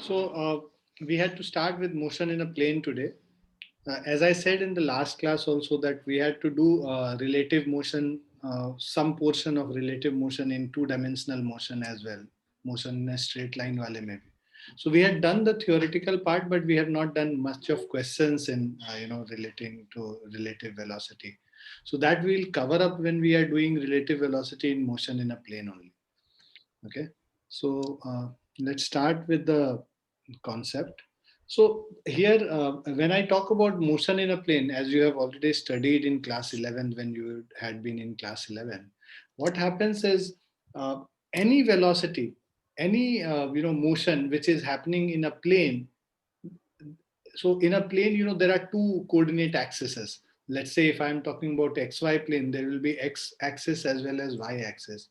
We had to start with motion in a plane today. As I said in the last class also that we had to do relative motion, some portion of relative motion in two-dimensional motion as well, motion in a straight line wale maybe. So we had done the theoretical part, but we have not done much of questions in relating to relative velocity. So that we'll cover up when we are doing relative velocity in motion in a plane only. Okay, so let's start with the concept. So here, when I talk about motion in a plane, as you have already studied in class 11, when you had been in class 11, what happens is uh, any velocity, any motion which is happening in a plane. So in a plane, there are two coordinate axes. Let's say if I'm talking about xy plane, there will be x axis as well as y axis.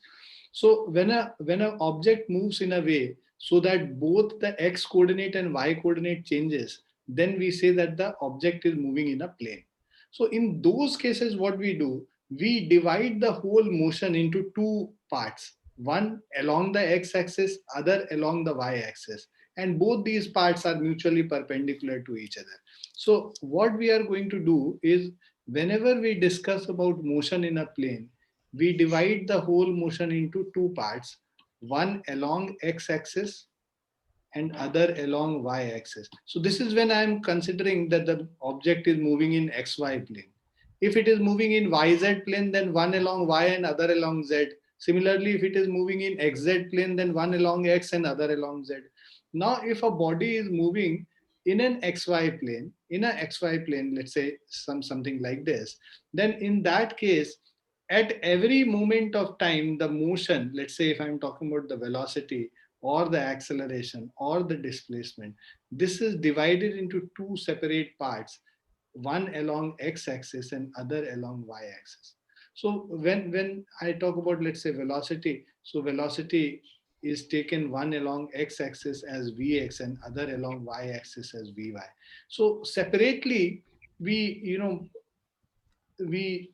So when an object moves in a way so that both the x coordinate and y coordinate changes, then we say that the object is moving in a plane. So in those cases, what we do, we divide the whole motion into two parts, one along the x-axis, other along the y-axis, and both these parts are mutually perpendicular to each other. So what we are going to do is, whenever we discuss about motion in a plane, we divide the whole motion into two parts, one along x-axis and other along y-axis. So this is when I am considering that the object is moving in xy plane. If it is moving in yz plane, then one along y and other along z. Similarly, if it is moving in xz plane, then one along x and other along z. Now, if a body is moving in an xy plane, let's say something like this, then in that case, at every moment of time, the motion, let's say if I'm talking about the velocity or the acceleration or the displacement, this is divided into two separate parts, one along x-axis and other along y-axis. So when I talk about, let's say, velocity, so velocity is taken one along x-axis as vx and other along y-axis as vy. So separately, we you know we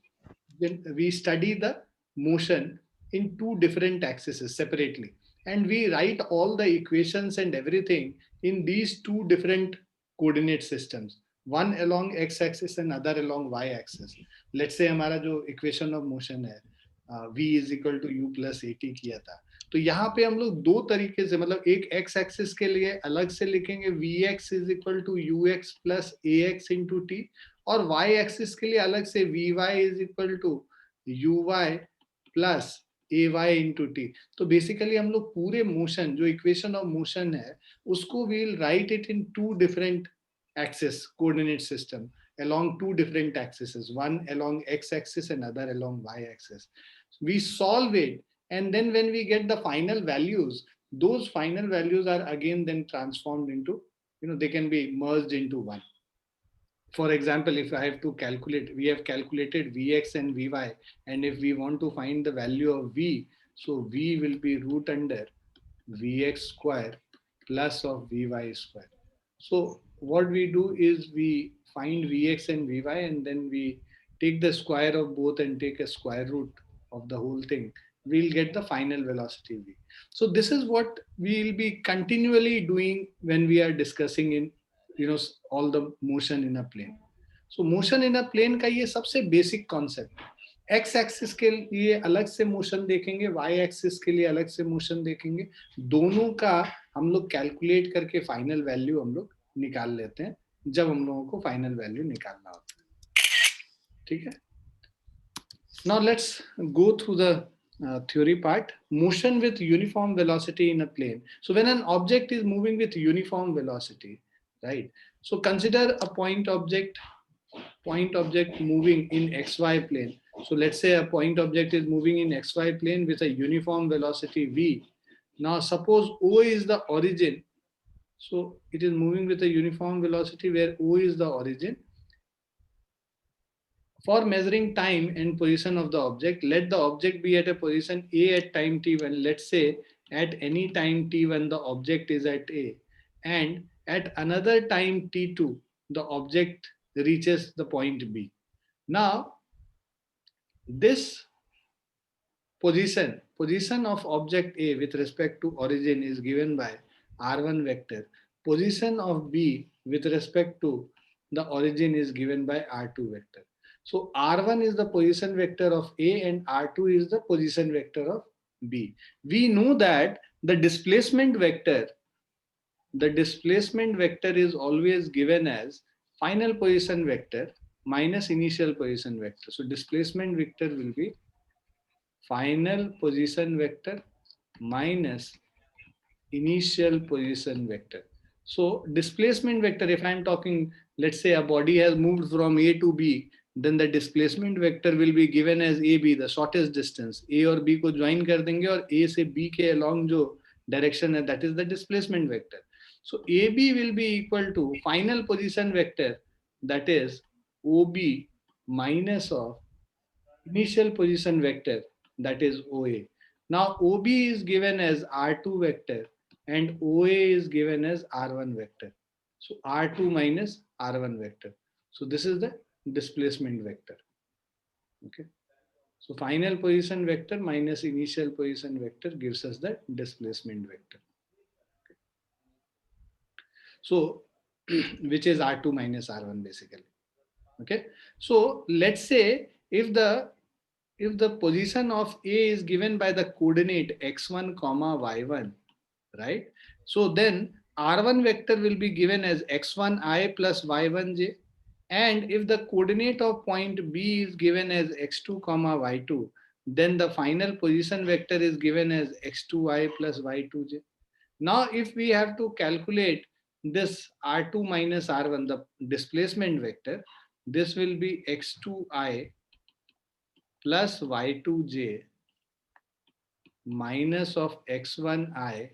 we study the motion in two different axes separately, and we write all the equations and everything in these two different coordinate systems, one along x axis and other along y axis. Let's say हमारा जो equation of motion है, v is equal to u plus a t किया था, तो यहाँ पे हम लोग दो तरीके से, मतलब एक x एक्सिस के लिए अलग से लिखेंगे v x is equal to u x plus a x into t, और y एक्सिस के लिए अलग से vy is equal to u y plus a y into t. तो बेसिकली हम लोग पूरे मोशन, जो इक्वेशन ऑफ मोशन है, उसको we'll write it in two different axis coordinate system along two different axes, one along x axis and other along y axis. We solve it, and then when we get the final values, those final values are again then transformed into, they can be merged into one. For example, if I have to calculate, we have calculated Vx and Vy, and if we want to find the value of V, so V will be root under Vx square plus of Vy square. So what we do is we find Vx and Vy, and then we take the square of both and take a square root of the whole thing. We'll get the final velocity V. So this is what we'll be continually doing when we are discussing in, all the motion in a plane. So motion in a plane का ये सबसे basic concept है. X axis के लिए अलग से motion देखेंगे, Y axis के लिए अलग से मोशन देखेंगे, दोनों का हम लोग कैलकुलेट करके फाइनल वैल्यू हम लोग निकाल लेते हैं जब हम लोगों को फाइनल वैल्यू निकालना होता है. ठीक है. Now let's go through the theory part. Motion with uniform velocity in a plane. So when an object is moving with uniform velocity, right? So consider a point object moving in xy plane. So let's say a point object is moving in xy plane with a uniform velocity v. Now suppose O is the origin. So it is moving with a uniform velocity where O is the origin. For measuring time and position of the object, let the object be at a position A at time t1. Let's say at any time t1 the object is at A, and at another time t2 the object reaches the point B. Now this position of object A with respect to origin is given by r1 vector. position of B with respect to the origin is given by R2 vector. So R1 is the position vector of A and R2 is the position vector of B. We know that the displacement vector is always given as final position vector minus initial position vector. So displacement vector will be final position vector minus initial position vector. So displacement vector, if I'm talking, let's say a body has moved from A to B, then the displacement vector will be given as AB, the shortest distance. A और B को join कर देंगे और A से B के along जो direction है, that is the displacement vector. So AB will be equal to final position vector, that is OB minus of initial position vector, that is OA. Now OB is given as R2 vector and OA is given as R1 vector. So R2 minus R1 vector. So this is the displacement vector. Okay. So final position vector minus initial position vector gives us the displacement vector. Okay. So which is R2 minus R1 basically. Okay. So let's say if the position of A is given by the coordinate x1 comma y1, right? So then R1 vector will be given as x1i plus y1j. And if the coordinate of point B is given as x2 comma y2, then the final position vector is given as x2i plus y2j. Now if we have to calculate this R2 minus R1, the displacement vector, this will be x2i plus y2j minus of x1i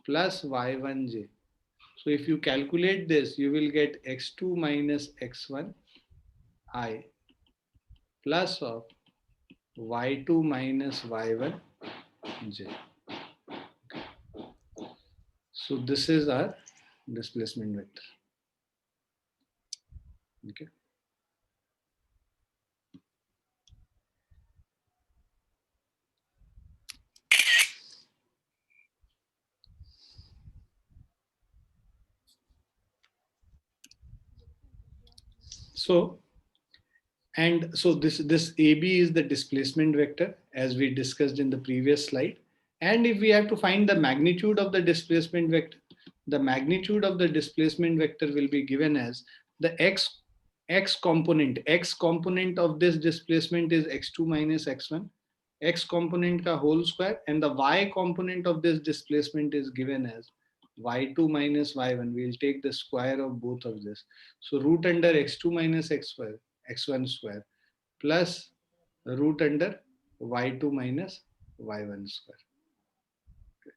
plus y1j. So if you calculate this, you will get x2 minus x1i plus of y2 minus y1j. So this is our displacement vector. Okay. So this AB is the displacement vector as we discussed in the previous slide. And if we have to find the magnitude of the displacement vector, the magnitude of the displacement vector will be given as the x component. X component of this displacement is x2 minus x1, x component ka whole square, and the y component of this displacement is given as y2 minus y1. We'll take the square of both of this. So root under x2 minus x1 square plus root under y2 minus y1 square. Okay.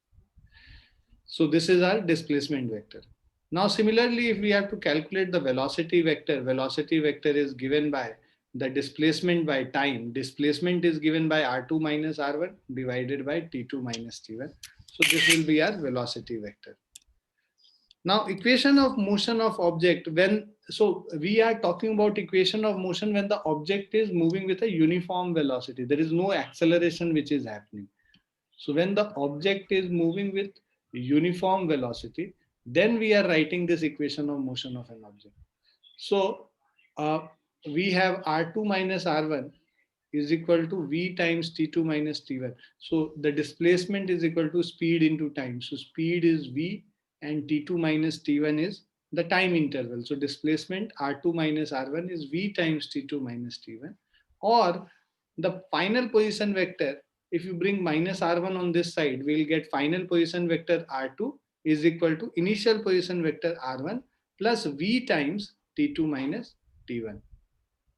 So this is our displacement vector. Now similarly, if we have to calculate the velocity vector is given by the displacement by time. Displacement is given by r2 minus r1 divided by t2 minus t1. So this will be our velocity vector. Now equation of motion of object, so we are talking about equation of motion when the object is moving with a uniform velocity. There is no acceleration which is happening. So when the object is moving with uniform velocity, then we are writing this equation of motion of an object. So we have R2 minus R1 is equal to V times T2 minus T1. So the displacement is equal to speed into time. So speed is V and T2 minus T1 is the time interval. So displacement R2 minus R1 is V times T2 minus T1. Or the final position vector, if you bring minus R1 on this side, we'll get final position vector R2 is equal to initial position vector R1 plus V times T2 minus T1.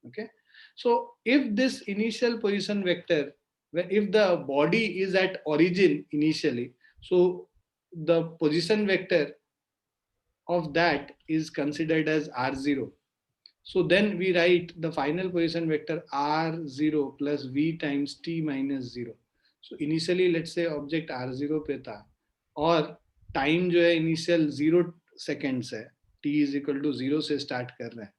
Okay. So if this initial position vector, if the body is at origin initially, so the position vector of that is considered as R0. So then we write the final position vector R0 plus V times T minus 0. So initially let's say object R0 पे था और time जो है initial 0 seconds है, T is equal to 0 से start कर रहा है,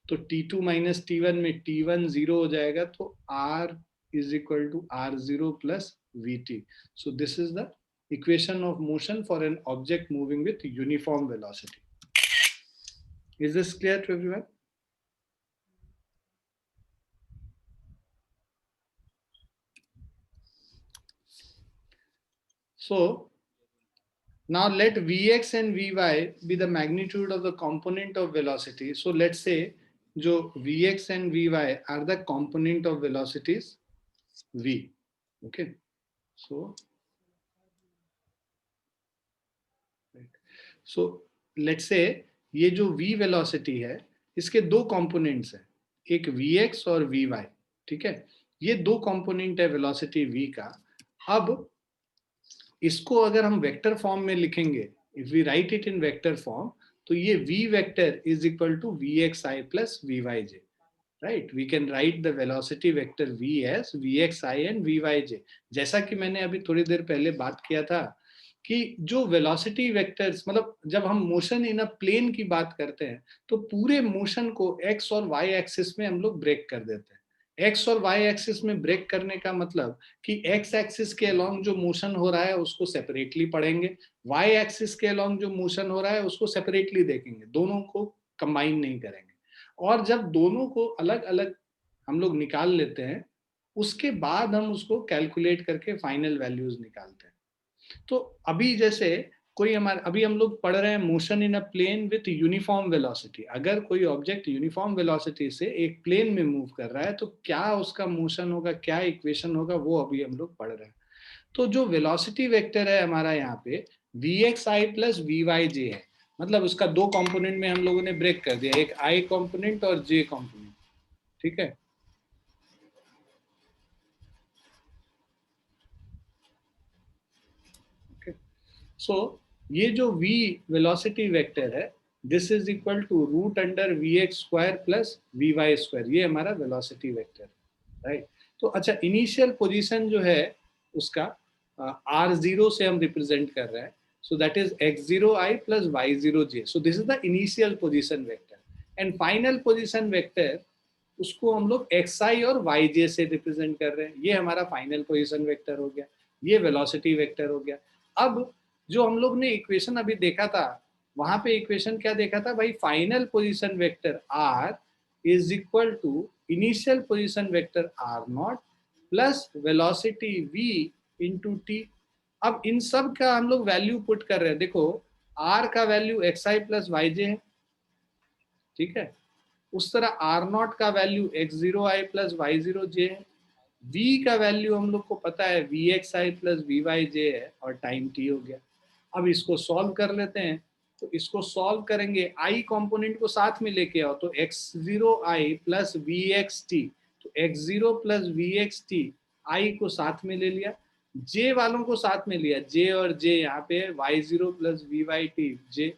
तो T2 minus T1 में T1 0 हो जाएगा, तो R is equal to R0 plus VT. So this is the equation of motion for an object moving with uniform velocity. Is this clear to everyone? So now let Vx and Vy be the magnitude of the component of velocity. So let's say जो Vx and Vy are the component of velocities V. Okay. So let's say ये जो V velocity है इसके दो components हैं, एक Vx और Vy. ठीक है, ये दो component है velocity V का. अब इसको अगर हम वेक्टर फॉर्म में लिखेंगे, if we write it in vector form, तो ये v vector is equal to vxi plus vyj. Right, we can write the velocity vector v as vxi and vyj. जैसा कि मैंने अभी थोड़ी देर पहले बात किया था कि जो वेलोसिटी वेक्टर्स, मतलब जब हम मोशन इन अ प्लेन की बात करते हैं तो पूरे मोशन को x और y एक्सिस में हम लोग ब्रेक कर देते हैं. एक्स और वाई एक्सिस में ब्रेक करने का मतलब कि एक्स एक्सिस के अलोंग जो मोशन हो रहा है उसको सेपरेटली पढ़ेंगे, वाई एक्सिस के अलोंग जो मोशन हो रहा है उसको सेपरेटली देखेंगे, दोनों को कंबाइन नहीं करेंगे. और जब दोनों को अलग अलग हम लोग निकाल लेते हैं, उसके बाद हम उसको कैलकुलेट करके फाइनल वैल्यूज निकालते हैं. तो अभी जैसे कोई हमारे, अभी हम लोग पढ़ रहे हैं motion in a plane with uniform velocity. अगर कोई ऑब्जेक्ट यूनिफॉर्म वेलोसिटी से एक प्लेन में मूव कर रहा है तो क्या उसका मोशन होगा, क्या इक्वेशन होगा, वो अभी हम लोग पढ़ रहे हैं. तो जो वेलोसिटी वेक्टर है हमारा यहाँ पे vxi प्लस vyj है, मतलब उसका दो कंपोनेंट में हम लोगों ने ब्रेक कर दिया, एक i कंपोनेंट और j कंपोनेंट. ठीक है, सो ये जो v वेलोसिटी वेक्टर है, this is equal to root under vx square plus vy square. ये हमारा वेलोसिटी वेक्टर, राइट. तो अच्छा, इनिशियल पोजीशन जो है उसका r0 से हम रिप्रेजेंट कर रहे हैं. So that is x0i plus y0j. So this is the initial position vector. And final position vector उसको हम लोग xi और yj से रिप्रेजेंट कर रहे हैं. ये हमारा फाइनल पोजीशन वेक्टर हो गया, ये वेलोसिटी वेक्टर हो गया. अब जो हम लोग ने इक्वेशन अभी देखा था, वहां पे इक्वेशन क्या देखा था भाई, final position vector r is equal to initial position vector r0 plus velocity v into t. अब इन सब का हम लोग वैल्यू पुट कर रहे हैं. देखो r का वैल्यू xi प्लस yj है, ठीक है. उस तरह r0 का वैल्यू x0i प्लस y0j है. v का वैल्यू हम लोग को पता है vxi प्लस vyj है और टाइम t हो गया. अब इसको सॉल्व कर लेते हैं. तो इसको सॉल्व करेंगे, i कंपोनेंट को साथ में लेके आओ, तो x0i प्लस vxt, तो x0 प्लस vxt i को साथ में ले लिया, j वालों को साथ में लिया, j और j यहाँ पे y0 प्लस vyt j.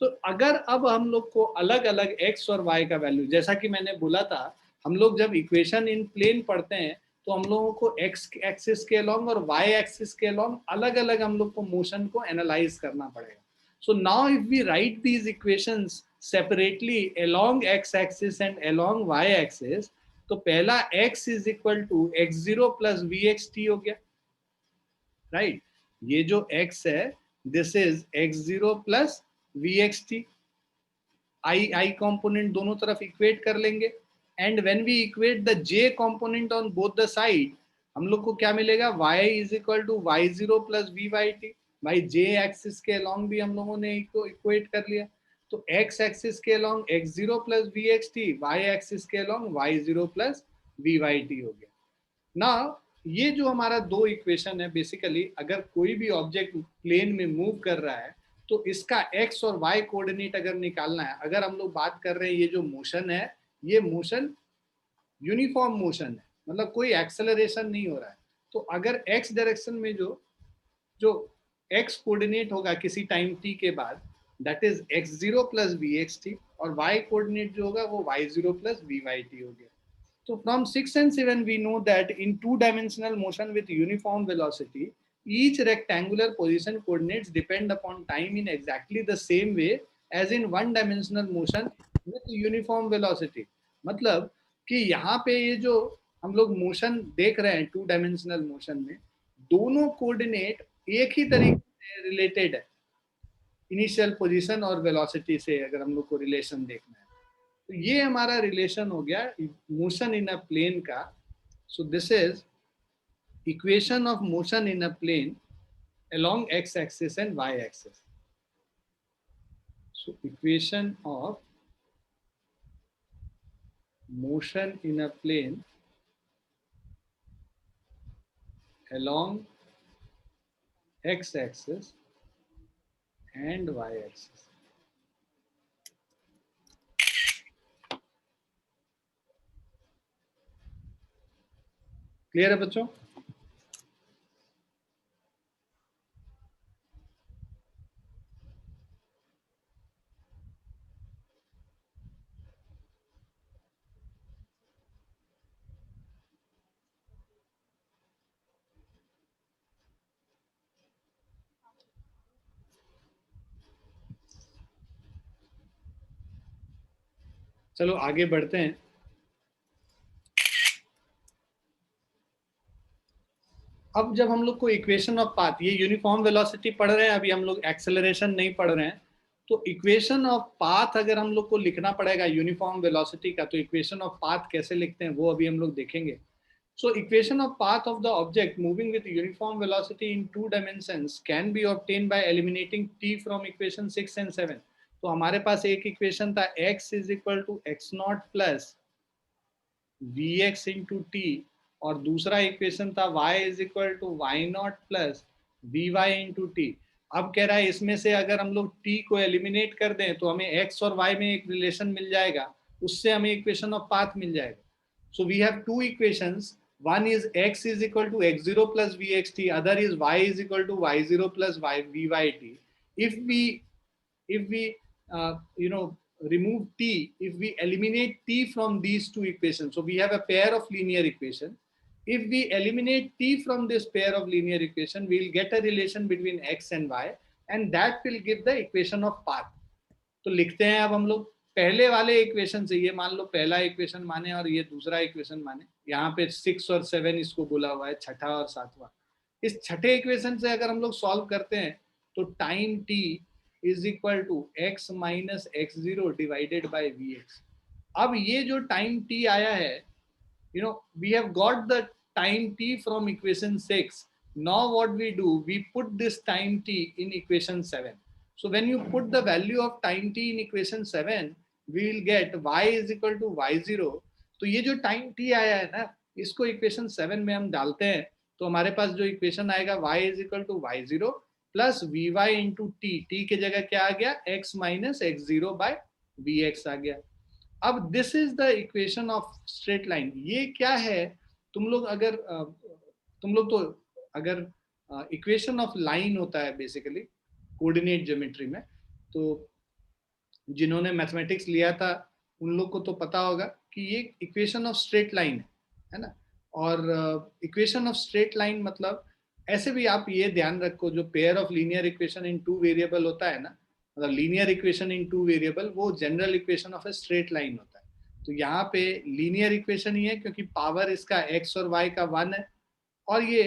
तो अगर अब हम लोग को अलग अलग x और y का वैल्यू, जैसा कि मैंने बोला था, हम लोग जब इक्वेशन इन प्लेन पढ़ते हैं तो हम लोगों को x एक्सिस के अलोंग और y एक्सिस के अलोंग अलग अलग हम लोग को मोशन को एनालाइज करना पड़ेगा. So now if we write these equations separately along x axis and along y axis, तो पहला x is equal to x0 plus vxt हो गया, राइट. ये जो x है this is x0 plus vxt. I component दोनों तरफ equate कर लेंगे, and when we equate the j component on both the side, हम लोग को क्या मिलेगा, y is equal to y0 plus vyt. भाई j एक्सिस के अलोंग भी हम लोगों ने इसको इक्वेट कर लिया, तो x एक्सिस के along x0 plus vxt, y axis के अलोंग y0 प्लस vyt हो गया. ना ये जो हमारा दो इक्वेशन है, बेसिकली अगर कोई भी ऑब्जेक्ट प्लेन में मूव कर रहा है तो इसका x और y कोऑर्डिनेट अगर निकालना है, अगर हम लोग बात कर रहे हैं ये जो मोशन है, ये मोशन यूनिफॉर्म मोशन है, मतलब कोई एक्सेलरेशन नहीं हो रहा है. तो अगर x डायरेक्शन में जो जो x कोऑर्डिनेट होगा किसी टाइम t के बाद, that is x0 plus vxt, और y कोऑर्डिनेट जो होगा वो y0 प्लस vyt हो गया. So from 6 and 7 we know that in two-dimensional motion with uniform velocity, each rectangular position coordinates depend upon time in exactly the same way as in one-dimensional motion with uniform velocity. मतलब कि यहाँ पे ये जो हम लोग motion देख रहे हैं टू डायमेंशनल मोशन में, दोनों कोऑर्डिनेट एक ही तरीके से रिलेटेड है इनिशियल पोजीशन और वेलोसिटी से, अगर हम लोग को रिलेशन देखना है। तो ये हमारा रिलेशन हो गया मोशन इन अ प्लेन का। So this is equation of motion in a plane along x axis and y axis. So equation of motion in a plane along x axis and y axis. Clear है बच्चों? चलो आगे बढ़ते हैं। अब जब हम लोग को इक्वेशन ऑफ पाथ, ये यूनिफॉर्म वेलोसिटी पढ़ रहे हैं, अभी हम लोग एक्सेलरेशन नहीं पढ़ रहे हैं, तो इक्वेशन ऑफ पाथ अगर हम लोग को लिखना पड़ेगा यूनिफॉर्म वेलोसिटी का, तो इक्वेशन ऑफ पाथ कैसे लिखते हैं वो अभी हम लोग देखेंगे। So equation of path of the object moving with uniform velocity in 2 dimensions can be obtained by eliminating t from equation 6 and 7. तो हमारे पास एक इक्वेशन था x is equal to x naught plus vx into t, और दूसरा equation था y is equal to y naught plus vy into t। अब कह रहा है इसमें से अगर हम लोग t को एलिमिनेट कर दें तो हमें x और y में एक रिलेशन मिल जाएगा, उससे हमें इक्वेशन ऑफ पाथ मिल जाएगा। So we have two equations. One is x is equal to x0 plus vxt. Other is y is equal to y0 plus vyt. If we remove t, if we eliminate t from these two equations, so we have a pair of linear equation. If we eliminate t from this pair of linear equation, we will get a relation between x and y, and that will give the equation of path. तो लिखते हैं अब हम लोग पहले वाले equation से, ये मान लो पहला इक्वेशन माने और ये दूसरा इक्वेशन माने, यहाँ पे 6 और 7 इसको बोला हुआ है, छठा और सातवां। इस छठे इक्वेशन से अगर हम लोग सॉल्व करते हैं तो time t is equal to x minus x0 divided by vx। अब ये जो टाइम t आया है, we have got the time t from equation 6. Now what we do, we put this time t in equation 7. So when you put the value of time t in equation 7, we will get y is equal to y0. तो ये जो time t आया है ना, इसको equation 7 में हम डालते हैं तो हमारे पास जो इक्वेशन आएगा y is equal to y0 plus vy into t, t के जगह क्या आ गया, x minus x0 by vx आ गया। अब this is the equation of straight line. ये क्या है, तुम लोग तो अगर इक्वेशन ऑफ लाइन होता है बेसिकली कोऑर्डिनेट ज्योमेट्री में, तो जिन्होंने मैथमेटिक्स लिया था उन लोग को तो पता होगा कि ये इक्वेशन ऑफ स्ट्रेट लाइन है ना। और इक्वेशन ऑफ स्ट्रेट लाइन मतलब ऐसे भी आप ये ध्यान रखो, जो pair of linear equation in 2 variable होता है ना, मतलब लीनियर इक्वेशन इन 2 वेरिएबल, वो general equation of a straight line होता है। तो यहाँ पे लीनियर इक्वेशन ही है क्योंकि पावर इसका x और y का 1 है, और ये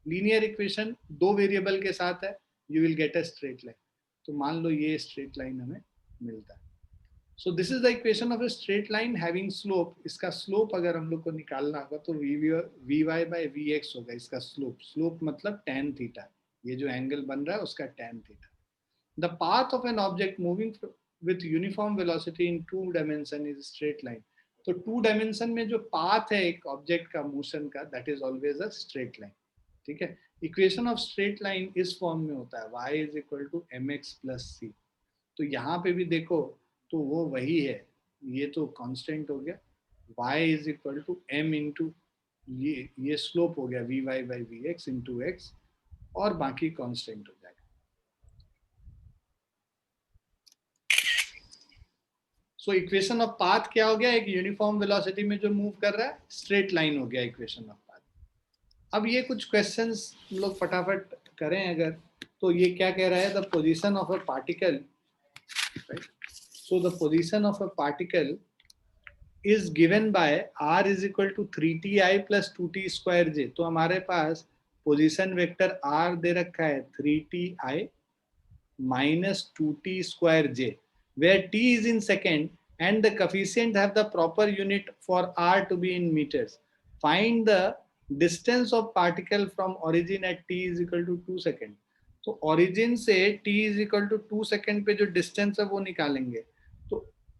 लीनियर इक्वेशन 2 वेरिएबल के साथ है, you will get a straight line. तो मान लो ये स्ट्रेट लाइन हमें मिलता है। So this is the equation of a straight line having slope. इसका स्लोप अगर हम लोग को निकालना होगा तो v y by v x होगा इसका स्लोप। स्लोप मतलब tan थीटा, ये जो एंगल बन रहा है उसका tan theta. The path of an object moving with uniform velocity in 2 dimension is straight line. तो 2 डायमेंशन में जो पाथ है एक ऑब्जेक्ट का मोशन का, that is always a straight line. ठीक है, इक्वेशन ऑफ स्ट्रेट लाइन इस फॉर्म में होता है, y is equal to mx plus c। तो यहाँ पे भी देखो तो वो वही है, ये तो कांस्टेंट हो गया, y is equal to m into ये स्लोप हो गया vy by v x into x, और बाकी कांस्टेंट हो जाएगा। सो इक्वेशन ऑफ पाथ क्या हो गया, एक यूनिफॉर्म वेलोसिटी में जो मूव कर रहा है स्ट्रेट लाइन हो गया इक्वेशन ऑफ पाथ। अब ये कुछ क्वेश्चंस हम लोग फटाफट करें अगर, तो ये क्या कह रहा है, the position of a particle, right? So the position of a particle is given by r is equal to 3ti plus 2t square j। तो हमारे पास पोजीशन वेक्टर r दे रखा है 3ti minus 2t square j, where t is in second and the coefficient have the proper unit for r to be in meters. Find the distance of particle from origin at t is equal to 2 second. तो origin से t is equal to 2 second पे जो distance है वो निकालेंगे. तो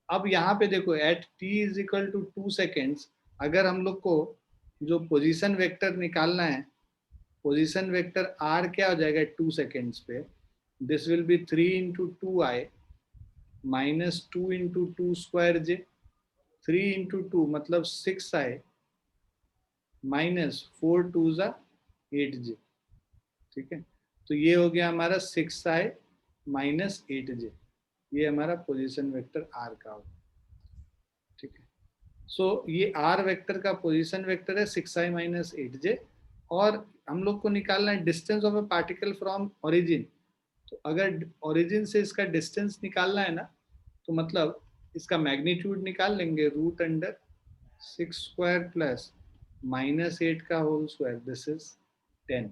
अब यहाँ पे देखो at t is equal to 2 seconds, अगर हम लोग को जो पोजीशन वेक्टर निकालना है, पोजीशन वेक्टर r क्या हो जाएगा 2 seconds पे, this will be 3 into 2i minus 2 into 2 square j. 3 into 2 मतलब 6i minus 4 2 जा 8j. ठीक है, तो ये हो गया हमारा 6i minus 8j. ये हमारा पोजीशन वेक्टर r का होगा. ठीक है, सो ये r वेक्टर का पोजीशन वेक्टर है 6i minus 8j, और हम लोग को निकालना है distance of a particle from origin. तो अगर ओरिजिन से इसका डिस्टेंस निकालना है ना, तो मतलब इसका मैग्नीट्यूड निकाल लेंगे root under 6 square plus minus 8 का होल स्क्वायर, दिस इज 10.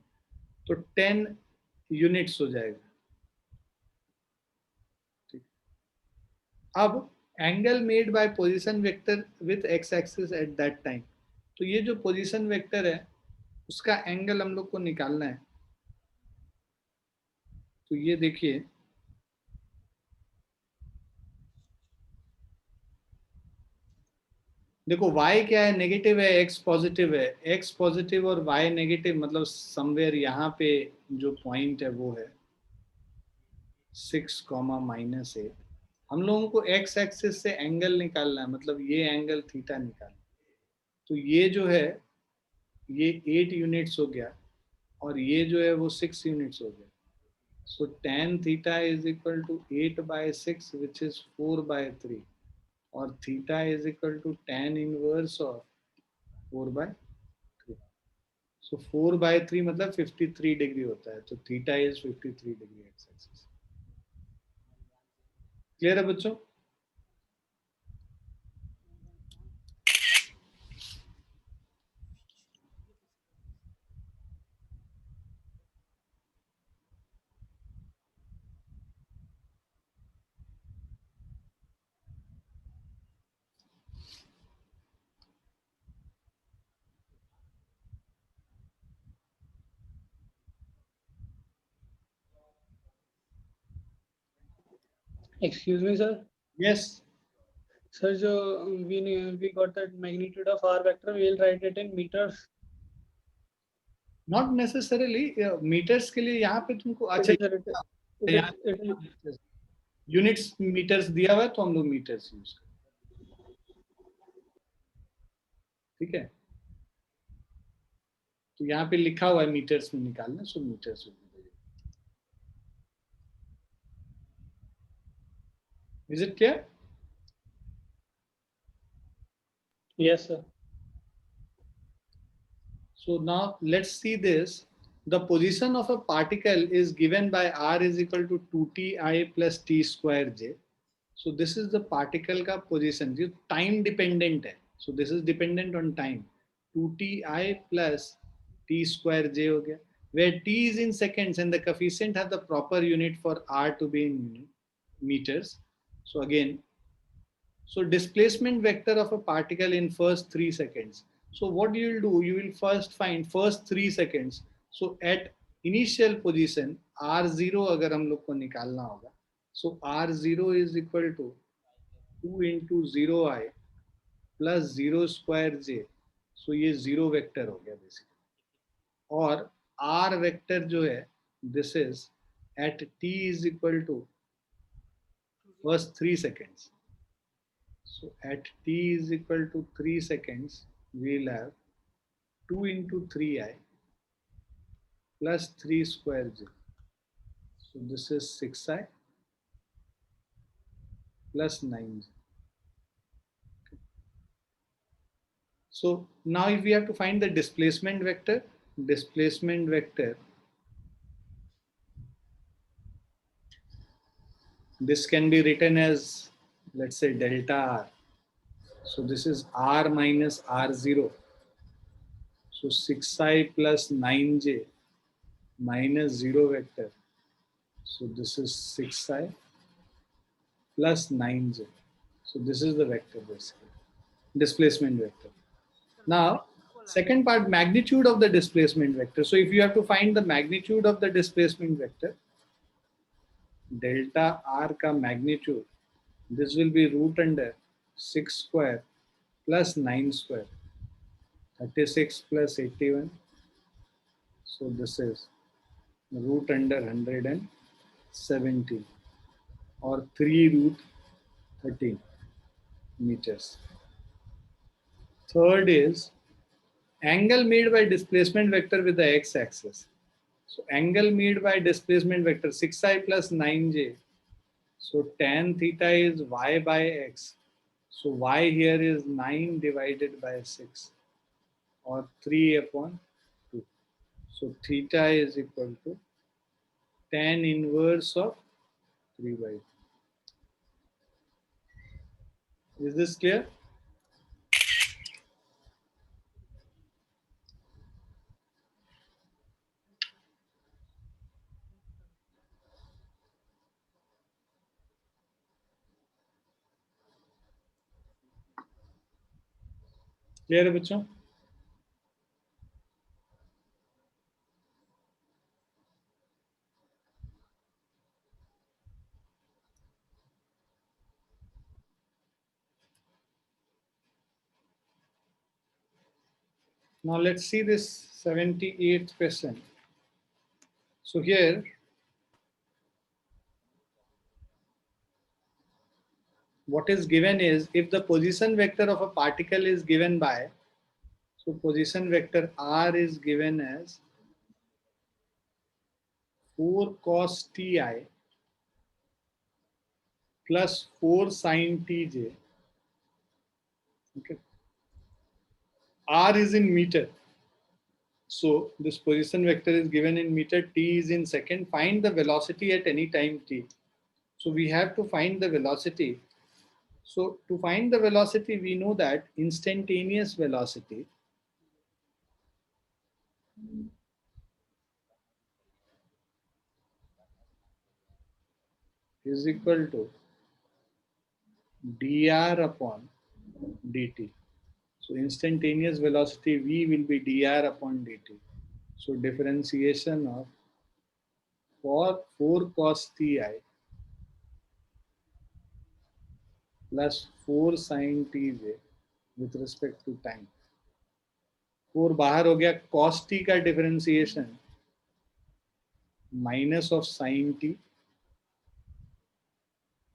तो 10 यूनिट्स हो जाएगा. ठीक, अब angle made by position vector with x axis at that time. तो ये जो पोजीशन वेक्टर है उसका एंगल हम लोग को निकालना है. तो ये देखिए, देखो y क्या है, नेगेटिव है, x पॉजिटिव है. x पॉजिटिव और y नेगेटिव मतलब समवेयर यहाँ पे जो पॉइंट है वो है 6, -8. हम लोगों को x एक्सिस से एंगल निकालना है, मतलब ये एंगल थीटा निकालना. तो ये जो है ये 8 यूनिट्स हो गया और ये जो है वो 6 यूनिट्स हो गया. So tan theta is equal to 8/6 which is 4/3, और theta is equal to tan inverse of 4/3. So 4/3 मतलब 53 डिग्री होता है. तो theta is 53 degree x axis. Clear है बच्चों? Excuse me, sir. Yes. Sir, जो we got that magnitude of r vector, we'll write it in meters. Not necessarily meters के लिए यहाँ पे तुमको अच्छा यूनिट्स मीटर्स दिया हुआ है, तो हम लोग मीटर्स यूज करें. ठीक है, तो यहाँ पे लिखा हुआ है मीटर्स में निकालना, सो metres. Is it clear? Yes, sir. So now let's see this. The position of a particle is given by r is equal to 2ti plus t square j. So this is the particle का position, जो time dependent है. So this is dependent on time. 2ti plus t square j हो गया, where t is in seconds and the coefficient have the proper unit for r to be in meters. So again, so displacement vector of a particle in first 3 seconds. So what you will do, you will first find first 3 seconds. So at initial position r0 अगर हम लोग को निकालना होगा, so r0 is equal to 2 into 0i plus 0 square j. So ये 0 vector हो गया basically. और r वेक्टर जो है this is at t is equal to first 3 seconds. So at t is equal to 3 seconds, we'll have 2 into 3i plus 3 square j. So this is 6i plus 9j. Okay. So now if we have to find the displacement vector, this can be written as, let's say, delta r. So this is r minus r0. So 6i plus 9j minus 0 vector. So this is 6i plus 9j. So this is the vector basically, displacement vector. Now, second part, magnitude of the displacement vector. So if you have to find the magnitude of the displacement vector, delta r ka magnitude, this will be root under 6 square plus 9 square, 36 plus 81. So this is root under 170 or 3 root 13 meters. Third is angle made by displacement vector with the x-axis. So angle made by displacement vector 6i plus 9j. So tan theta is y by x. So y here is 9 divided by 6 or 3 upon 2. So theta is equal to tan inverse of 3 by 2. Is this clear? Clear है बच्चों? Now let's see this 78th question. So here what is given is if the position vector of a particle is given by, so position vector r is given as 4 cos ti plus 4 sin tj. Okay. R is in meter. So this position vector is given in meter, t is in second. Find the velocity at any time t. So we have to find the velocity. So to find the velocity, we know that instantaneous velocity is equal to dr upon dt. So instantaneous velocity v will be dr upon dt. So differentiation of 4 cos ti plus 4 sin tj with respect to time. 4 बाहर हो गया, cos t का differentiation minus of sine T,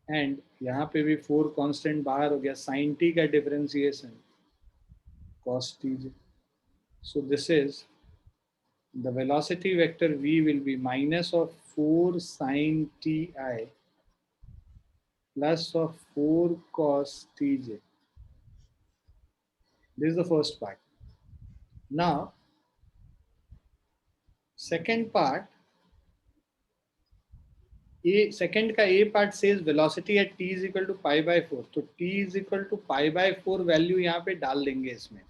and यहाँ पे भी 4 constant बाहर हो गया, साइन टी का differentiation cos tj. So this is the velocity vector v will be minus of 4 sin ti plus of 4 cos tj. This is the first part. Now second part, a second का a part says velocity at t is equal to pi by 4. तो t is equal to pi by 4 value यहाँ पे डाल देंगे इसमें.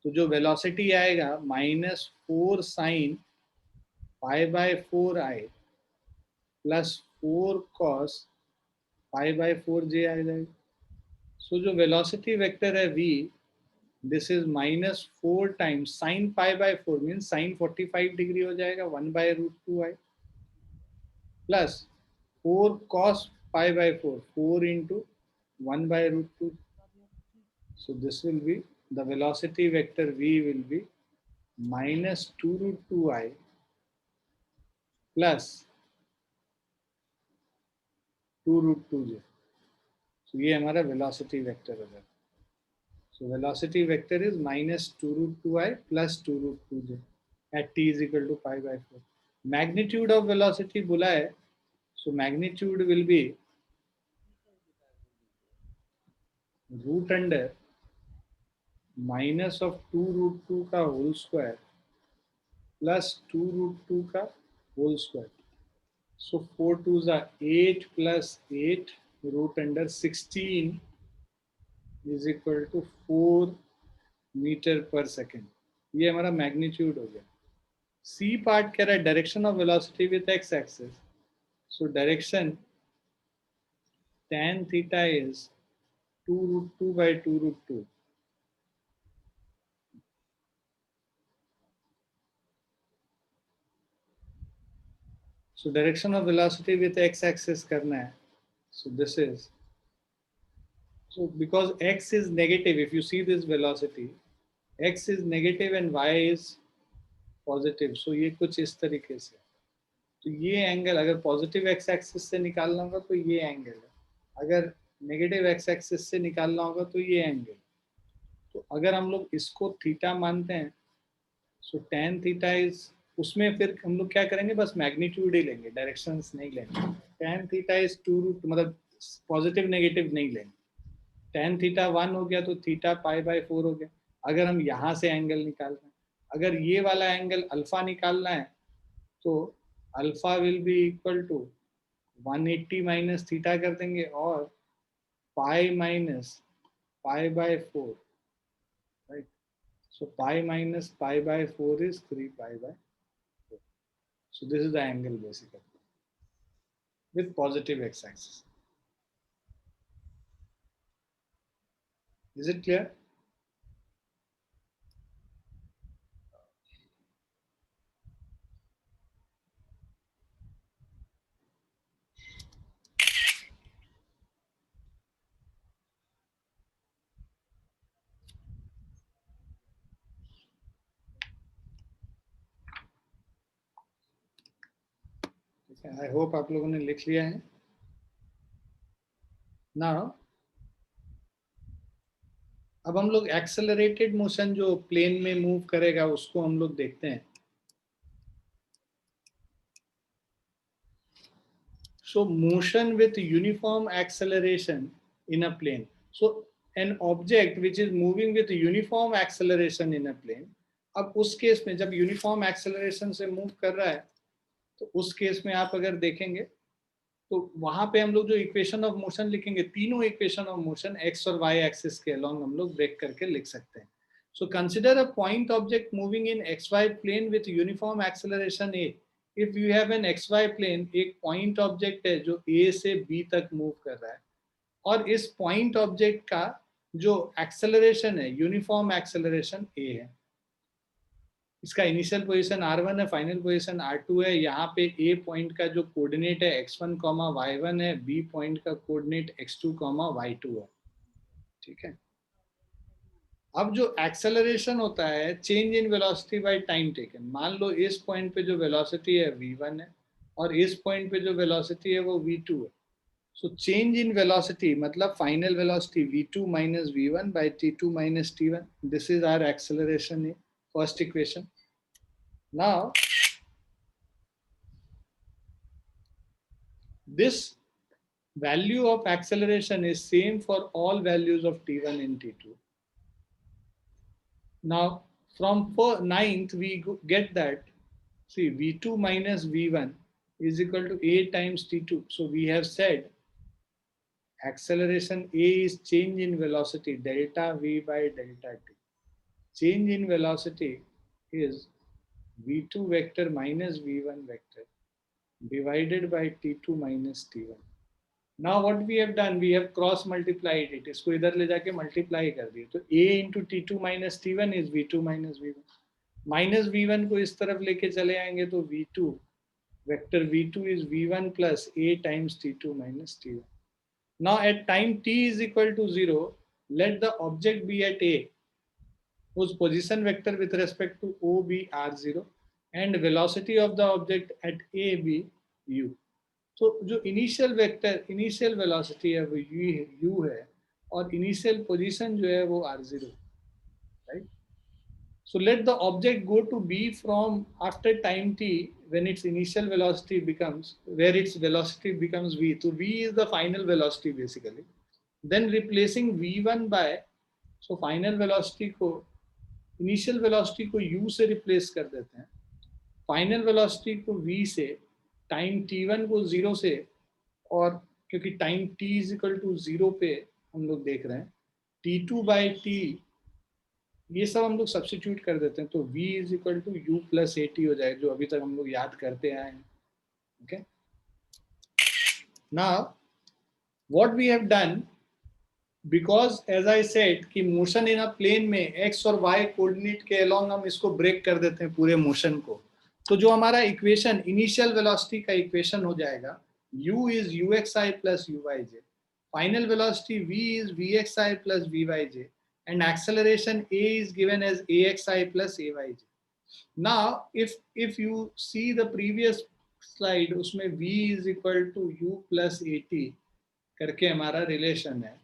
तो जो velocity आएगा -4 sin pi by 4 i plus 4 cos pi by 4 j आ जाएगा. सो जो वेलोसिटी वेक्टर है v, this is -4 times sin pi by 4 means sin 45 degree हो जाएगा 1 by √2i plus 4 cos pi by 4, 4 into 1 by √2. So this will be, the velocity vector v will be -2 √2i plus 2 √2j. So ये हमारा velocity vector है. So velocity vector is -2 √2i plus 2 √2j at t is equal to pi by 4. Magnitude of velocity बोला है, so magnitude will be root under minus of 2 √2 का whole square plus 2 √2 का whole square. So 4 2s are 8 plus 8 root under 16 is equal to 4 metre पर second. ये हमारा magnitude हो गया. C part कह रहा है direction of velocity with x axis. So direction tan theta is 2 root 2 by 2 root 2. So direction of velocity with x axis करना है. So this is, so because x is negative, if you see this velocity, x is negative and y is positive. So ये कुछ इस तरीके से. तो ये angle अगर पॉजिटिव एक्स एक्सिस से निकालना होगा तो ये एंगल है, अगर नेगेटिव एक्स एक्सिस से निकालना होगा तो ये एंगल. तो अगर हम लोग इसको थीटा मानते हैं, सो tan थीटा इज, उसमें फिर हम लोग क्या करेंगे, बस मैग्नीट्यूड ही लेंगे, डायरेक्शंस नहीं लेंगे. tan थीटा इज 2 रूट, मतलब पॉजिटिव नेगेटिव नहीं लेंगे. tan थीटा 1 हो गया तो थीटा पाई बाय 4 हो गया. अगर हम यहाँ से एंगल निकाल रहे हैं, अगर ये वाला एंगल अल्फा निकालना है तो alpha will be equal to 180 minus theta कर देंगे और pi minus pi by 4, right. So pi minus pi by 4 is 3 pi by 4. So this is the angle basically with positive x-axis. Is it clear? I hope आप लोगों ने लिख लिया है. Now अब हम लोग एक्सेलरेटेड मोशन जो प्लेन में मूव करेगा उसको हम लोग देखते हैं. So motion with uniform acceleration in a plane. So an object which is moving with uniform acceleration in a plane. अब उस केस में जब यूनिफॉर्म एक्सेलरेशन से मूव कर रहा है तो उस केस में आप अगर देखेंगे तो वहां पे हम लोग जो इक्वेशन ऑफ मोशन लिखेंगे, तीनों इक्वेशन ऑफ मोशन एक्स और वाई एक्सिस के अलोंग हम लोग ब्रेक करके लिख सकते हैं. So consider a point object moving in x y plane with uniform acceleration a. If you have an x y plane, एक पॉइंट ऑब्जेक्ट है जो ए से बी तक मूव कर रहा है और इस पॉइंट ऑब्जेक्ट का जो एक्सेलरेशन है यूनिफॉर्म एक्सेलरेशन ए है. इसका इनिशियल पोजीशन r1 है, फाइनल पोजीशन r2 है. यहाँ पे a पॉइंट का जो कोऑर्डिनेट है x1, y1 है, b पॉइंट का कोऑर्डिनेट x2, y2 है. ठीक है. अब जो एक्सेलरेशन होता है change in velocity by time taken. मान लो इस पॉइंट पे जो वेलोसिटी है v1 है और इस पॉइंट पे जो वेलोसिटी है वो v2 है. सो चेंज इन वेलोसिटी मतलब final velocity v2 minus v1 by t2 minus t1. This is our acceleration in first equation. Now, this value of acceleration is same for all values of t1 and t2. Now, from ninth, we get that, see, v2 minus v1 is equal to a times t2. So, we have said acceleration a is change in velocity delta v by delta t. Change in velocity is v2 vector minus v1 vector divided by t2 minus t1. Now what we have done, we have cross multiplied it. इसको इधर ले जाके multiply कर दिए तो a into t2 minus t1 is v2 minus v1. Minus v1 को इस तरफ लेके चले आएंगे तो v2 vector v2 is v1 plus a times t2 minus t1. Now at time t is equal to 0, let the object be at a, whose position vector with respect to O be r0 and velocity of the object at a be u. तो जो initial vector, initial velocity है वो u है और initial position जो है वो r0, right. So let the object go to b from after time t when its initial velocity becomes, where its velocity becomes v. So v is the final velocity basically. Then replacing v1 by, so final velocity को, initial velocity को u से replace कर देते हैं, final velocity को v से, time t1 को 0 से, और क्योंकि time t is equal to 0 पे हम लोग देख रहे हैं t2 बाई t ये सब हम लोग सब्स्टिट्यूट कर देते हैं, तो v is equal to u plus a t हो जाएगा, जो अभी तक हम लोग याद करते आए हैं. Okay, now what we have done, because as I said कि मोशन इन अ प्लेन में एक्स और वाई कोऑर्डिनेट के अलोंग हम इसको ब्रेक कर देते हैं पूरे मोशन को. तो जो हमारा इक्वेशन इनिशियल वेलोसिटी का इक्वेशन हो जाएगा, u is u x i plus u y j, final velocity v is vxi plus vyj, and acceleration a is given as axi plus ayj. Now if you see the previous slide, उसमें v is equal to u plus at करके हमारा relation है.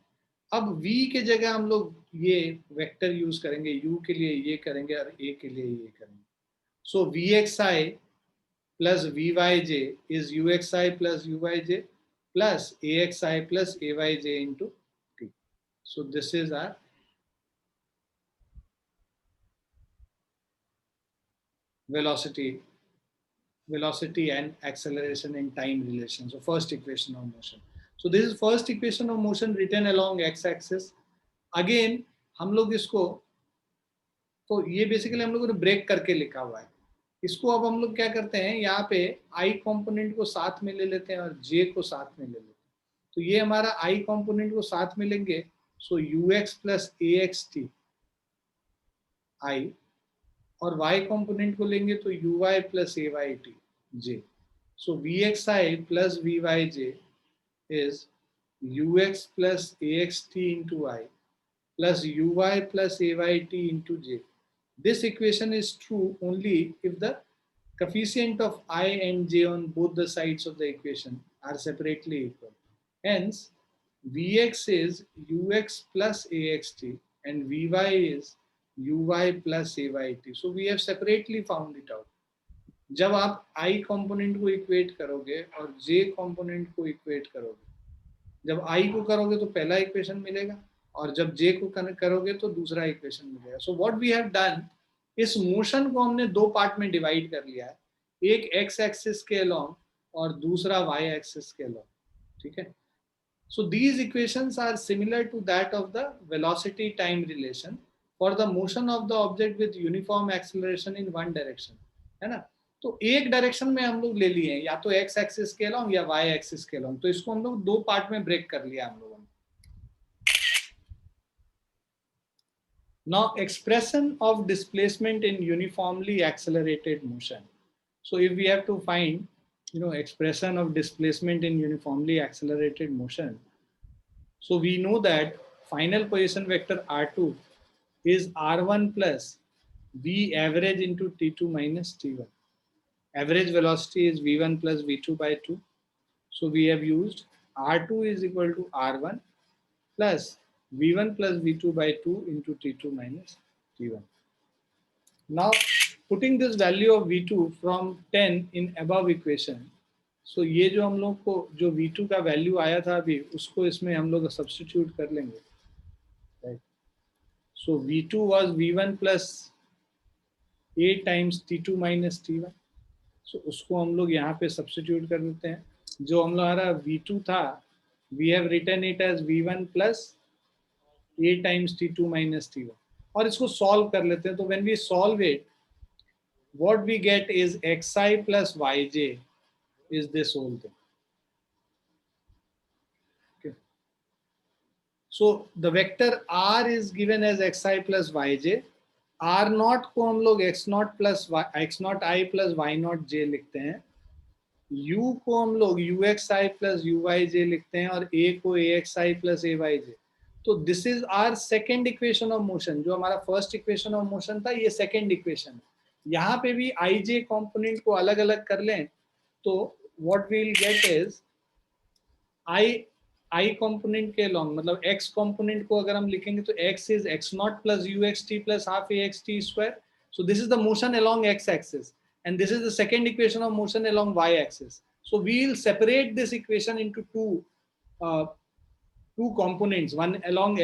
अब v के जगह हम लोग ये वेक्टर यूज करेंगे, u के लिए ये करेंगे और a के लिए ये करेंगे. सो vxi plus vyj is uxi plus uyj plus axi plus ayj into t. So this is our velocity and acceleration in time relation. So first equation of motion. So this is first equation of motion written along x-axis. Again हम लोग इसको, तो ये basically हम लोगों ने break करके लिखा हुआ है. इसको अब हम लोग क्या करते हैं, यहाँ पे i कंपोनेंट को साथ में ले लेते हैं और j को साथ में ले लेते हैं. तो ये हमारा i कंपोनेंट को साथ में लेंगे, so ux plus a x t i, और y कंपोनेंट को लेंगे तो uy plus a y t j. So vxi plus vyj is ux plus a x t into i plus uy plus a y t into j. This equation is true only if the coefficient of I and j on both the sides of the equation are separately equal. Hence, Vx is ux plus axt and Vy is uy plus ayt. So we have separately found it out. जब आप I component को equate करोगे और j component को equate करोगे, जब I को करोगे तो पहला equation मिलेगा और जब j को करोगे तो दूसरा equation मिलेगा. So what we have done, इस मोशन को हमने दो पार्ट में डिवाइड कर लिया है, एक एक्स एक्सिस के अलोंग और दूसरा वाई एक्सिस के अलोंग. ठीक है, so these equations are similar to that of the velocity time relation for the motion of the object with uniform acceleration in one direction, है ना. तो एक डायरेक्शन में हम लोग ले लिए हैं, या तो एक्स एक्सिस के अलोंग या वाई एक्सिस के अलोंग, तो इसको हम लोग दो पार्ट में ब्रेक कर लिया हम लोगों ने. Now, expression of displacement in uniformly accelerated motion. So if we have to find, expression of displacement in uniformly accelerated motion, so we know that final position vector R2 is R1 plus V average into T2 minus T1. Average velocity is V1 plus V2 by 2. So we have used R2 is equal to R1 plus V1 plus V2 by 2 into T2 minus T1. Now putting this value of V2 from 10 in above equation, so ये जो हम लोग को जो V2 का value आया था अभी, उसको इसमें हम लोग सब्स्टिट्यूट कर लेंगे, right. So V2 was V1 plus A times T2 minus T1. सो उसको हम लोग यहाँ पे सब्स्टिट्यूट कर देते हैं. जो हम लोग हमारा V2 था, we have written it as V1 plus A times T2 minus T1, और इसको सॉल्व कर लेते हैं. तो when we solve it, what we get is xi plus yj is this whole thing. Okay. So the vector r is given as xi plus yj. r naught को हम लोग x naught plus x naught I plus y naught j लिखते हैं. u को हम लोग uxi plus uyj लिखते हैं और a को axi plus ayj. तो this is our second equation of motion. जो हमारा फर्स्ट इक्वेशन ऑफ मोशन था, ये सेकेंड इक्वेशन. यहाँ पे भी आई जे कॉम्पोनेंट को अलग अलग कर लें तो what we will get is i component के लॉन्ग, मतलब एक्स कॉम्पोनेंट को अगर हम लिखेंगे तो x is x not plus u x t plus half a x t square. So this is the motion along x axis and this is the second equation of motion along y axis. So we will separate this equation into two components, one along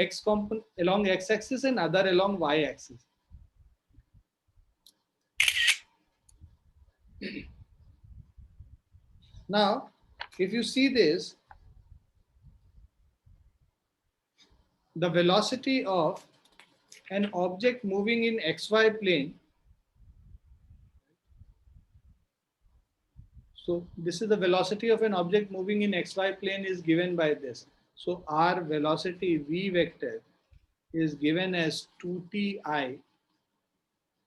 along x axis and other along y axis. Now if you see this, the velocity of an object moving in xy plane. So this is the velocity of an object moving in xy plane is given by this. So our velocity v vector is given as 2ti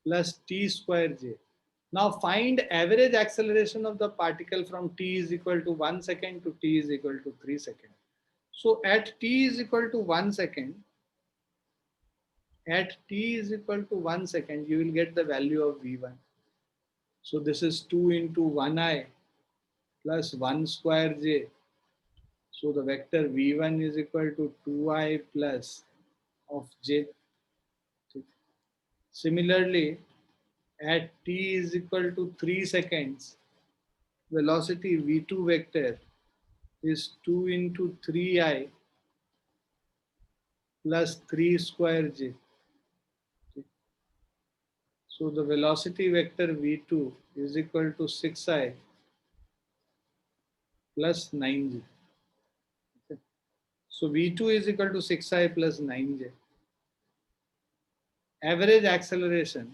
plus t square j. Now find average acceleration of the particle from t is equal to 1 second to t is equal to 3 seconds. So at t is equal to 1 second, you will get the value of v1. So this is 2 into 1i plus 1 square j. So the vector v1 is equal to 2i plus of j. Similarly, at t is equal to 3 seconds, velocity v2 vector is 2 into 3i plus 3 square j. So the velocity vector v2 is equal to 6i plus 9j. So v2 is equal to 6i plus 9j. Average acceleration.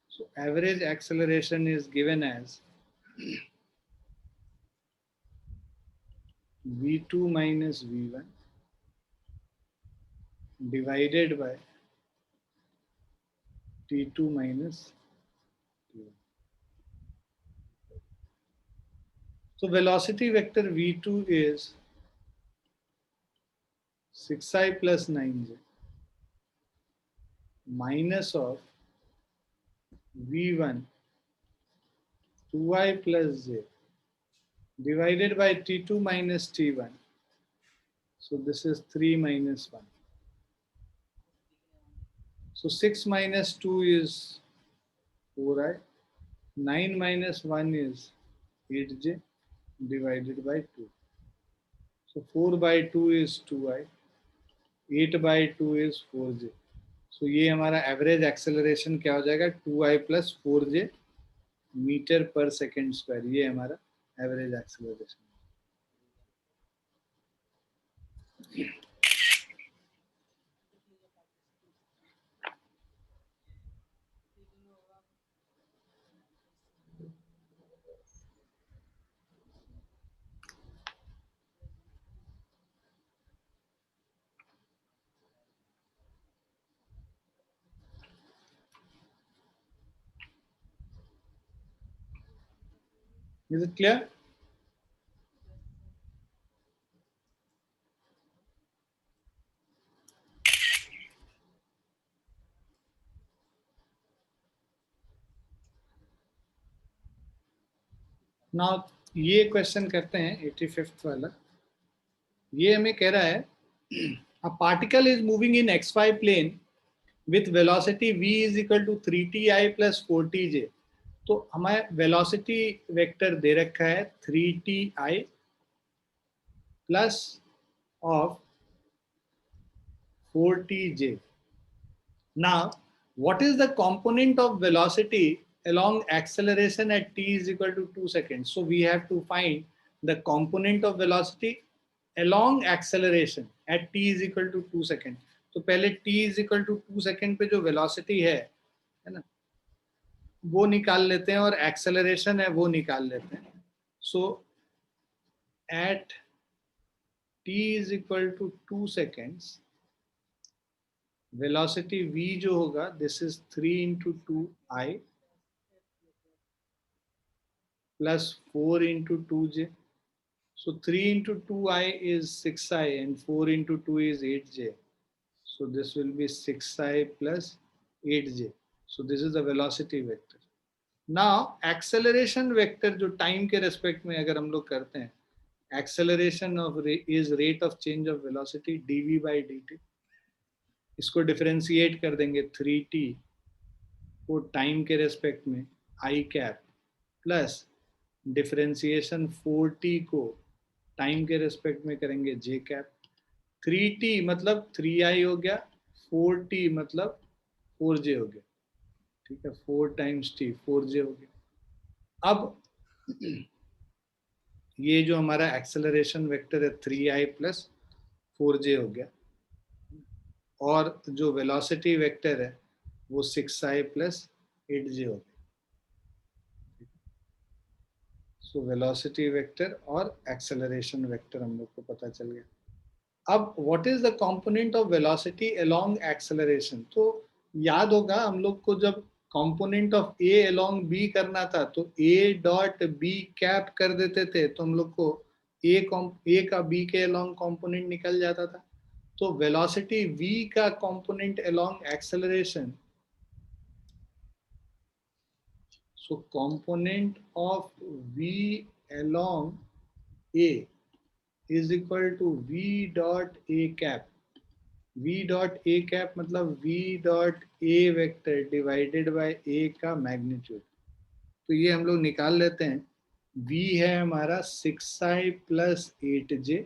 So average acceleration is given as v2 minus v1 divided by t2 minus t1. So velocity vector v2 is 6i plus 9j minus of v1 2i plus j divided by t2 minus t1. So this is 3 minus 1. So 6 minus 2 is 4i. 9 minus 1 is 8j divided by 2. So 4 by 2 is 2i. 8 by 2 is 4j. So ये हमारा average acceleration क्या हो जाएगा 2i plus 4j metre पर second square. ये हमारा average acceleration. Is it clear? Now ये question करते हैं 85th वाला. ये हमें कह रहा है a particle is moving in xy plane with velocity v is equal to 3ti plus 4tj. तो हमारे वेलोसिटी वेक्टर दे रखा है 3ti plus of 4tj. Now, what is the component of velocity along acceleration at t is equal to 2 seconds? So we have to find the component of velocity along acceleration at t is equal to 2 seconds. तो पहले t is equal to 2 seconds पे जो velocity है ना, वो निकाल लेते हैं और acceleration है वो निकाल लेते हैं. So at t is equal to 2 seconds, velocity v जो होगा this is 3 into 2i plus 4 into 2j. So 3 into 2i is 6i and 4 into 2 is 8j. So this will be 6i plus 8j. So this is the velocity vector. Now acceleration vector जो time के respect में अगर हम लोग करते हैं, acceleration of is rate of change of velocity dv by dt. इसको differentiate कर देंगे 3t को time के respect में I cap plus differentiation 4t को time के respect में करेंगे j cap. 3t मतलब 3i हो गया, 4t मतलब 4j हो गया. ठीक है, 4 times t 4j हो गया. अब ये जो हमारा एक्सेलरेशन वेक्टर है 3i plus 4j हो गया. और जो वेलोसिटी वेक्टर है वो 6i प्लस 8j हो गया। सो वेलोसिटी वेक्टर और एक्सेलरेशन वेक्टर हम लोग को पता चल गया। अब what is the component of velocity along acceleration? तो याद होगा हम लोग को जब component of a along b करना था तो ए डॉट बी कैप कर देते थे, तो हम लोग को ए का बी के अलोंग कंपोनेंट निकल जाता था। तो वेलोसिटी v का component along acceleration, so component of v along a is equal to v dot a cap। v dot a cap मतलब v dot a vector divided by a का magnitude. तो ये हम लोग निकाल लेते हैं। v है हमारा 6i प्लस 8j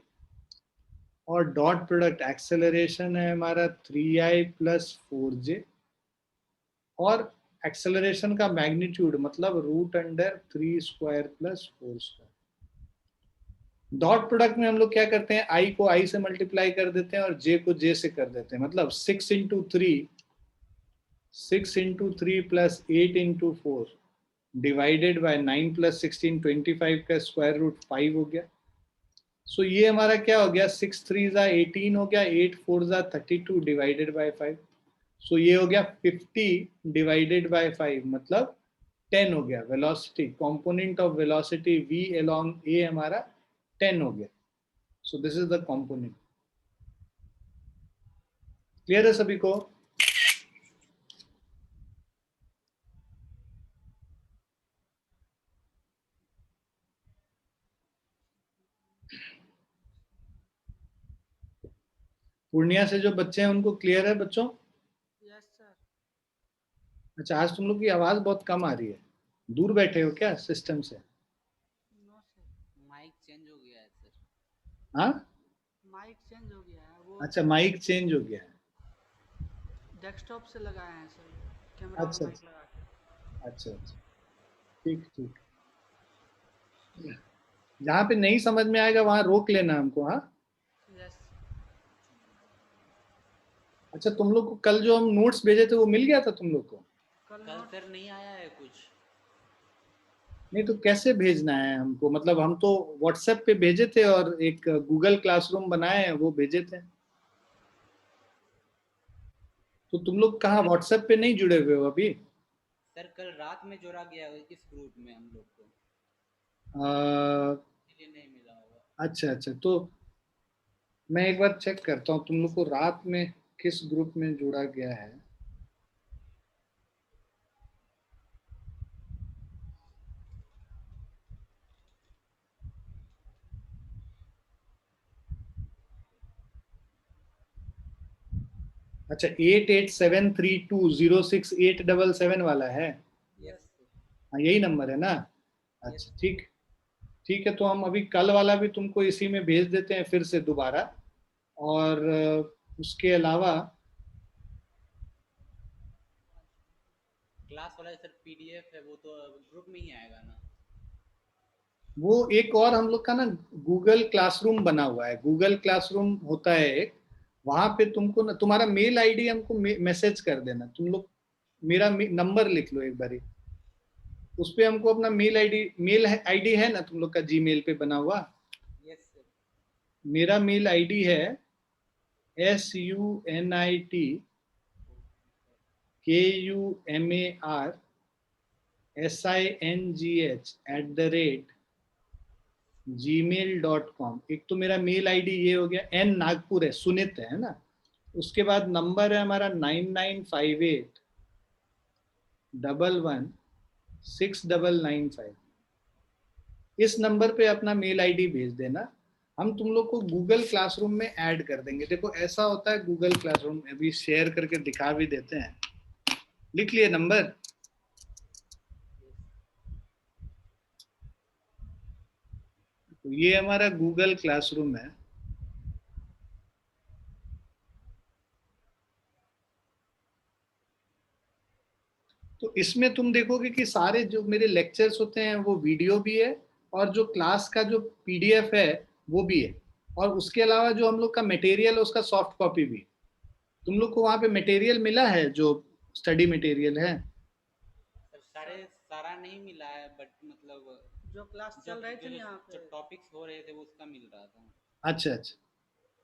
और डॉट प्रोडक्ट एक्सेलरेशन है हमारा 3i प्लस 4j और एक्सेलरेशन का मैग्नीट्यूड मतलब root under 3 square plus 4 square. Dot product में हम लोग क्या करते हैं, आई को आई से मल्टीप्लाई कर देते हैं और जे को जे से कर देते हैं। मतलब 6 into 3 plus 8 into 4 divided by 9 plus 16 25 का स्क्वायर रूट 5 हो गया। सो ये हमारा क्या हो गया, 6 3 ज़ा 18 हो गया, 8 4 ज़ा 32 डिवाइडेड बाय 5। सो ये हो गया 50 डिवाइडेड बाय 5 मतलब 10 हो गया। Velocity component of velocity v along a हमारा 10 हो गया। सो this is the component. Clear है सभी को? पूर्णिया से जो बच्चे हैं उनको क्लियर है बच्चों? Yes sir. अच्छा, आज तुम लोग की आवाज बहुत कम आ रही है। दूर बैठे हो क्या सिस्टम से? नो सर, माइक चेंज हो गया है सर। हाँ, माइक चेंज हो गया है वो। अच्छा माइक चेंज हो गया है। डेस्कटॉप से लगाए हैं सर, कैमरा और अच्छा माइक लगा के। अच्छा अच्छा, ठीक ठीक। जहाँ पे नहीं समझ में आएगा वहां रोक लेना हमको। हाँ, यस। अच्छा तुम लोग को कल जो हम नोट्स भेजे थे वो मिल गया था तुम लोग को? कल सर नहीं आया है कुछ। नहीं तो कैसे भेजना है हमको? मतलब हम तो व्हाट्सएप पे भेजे थे और एक गूगल क्लासरूम बनाए हैं वो भेजे थे। तो तुम लोग कहाँ व्हाट्सएप पे नहीं जुड़े हुए हो अभी? सर कल रात में जोड़ा गया इस ग्रुप में हम लोग को, आ, इसलिए नहीं मिला होगा। अच्छा अच्छा, तो मैं एक बार चेक करता हूँ तुम लोग को रात में किस ग्रुप में जोड़ा गया है। अच्छा, 8873206877 वाला है। यस हाँ यही नंबर है ना? यस। अच्छा ठीक, ठीक है। तो हम अभी कल वाला भी तुमको इसी में भेज देते हैं फिर से दोबारा। और उसके अलावा क्लास वाला सर पीडीएफ है वो तो ग्रुप में ही आएगा ना? वो एक और हम लोग का ना गूगल क्लासरूम बना हुआ है। गूगल क्लासरूम होता है एक, वहां पे तुमको ना तुम्हारा मेल आईडी हमको मैसेज कर देना। तुम लोग मेरा नंबर लिख लो एक बारी, उस पे हमको अपना मेल आईडी है ना तुम लोग का जीमेल पे बना हुआ? Yes sir. मेरा मेल आईडी है sunitkumar@gmail.com। एक तो मेरा मेल आईडी ये हो गया, एन नागपुर है, सुनित है ना। उसके बाद नंबर है हमारा 9958116995। इस नंबर पे अपना मेल आईडी भेज देना। हम तुम लोग को गूगल क्लासरूम में ऐड कर देंगे। देखो ऐसा होता है गूगल क्लासरूम, अभी शेयर करके दिखा भी देते हैं। लिख लिए नंबर? तो ये हमारा गूगल क्लासरूम है। तो इसमें तुम देखोगे कि सारे जो मेरे लेक्चर्स होते हैं वो वीडियो भी है और जो क्लास का जो पीडीएफ है वो भी है, और उसके अलावा जो हम लोग का मटेरियल है उसका सॉफ्ट कॉपी भी है। तुम लोग को वहाँ पे मटेरियल मिला है, जो स्टडी मटेरियल है? सर सारा नहीं मिला है, बट मतलब जो क्लास जो चल रहे थे जो ना यहाँ जो पे। टॉपिक्स हो रहे थे वो उसका मिल रहा था। अच्छा अच्छा,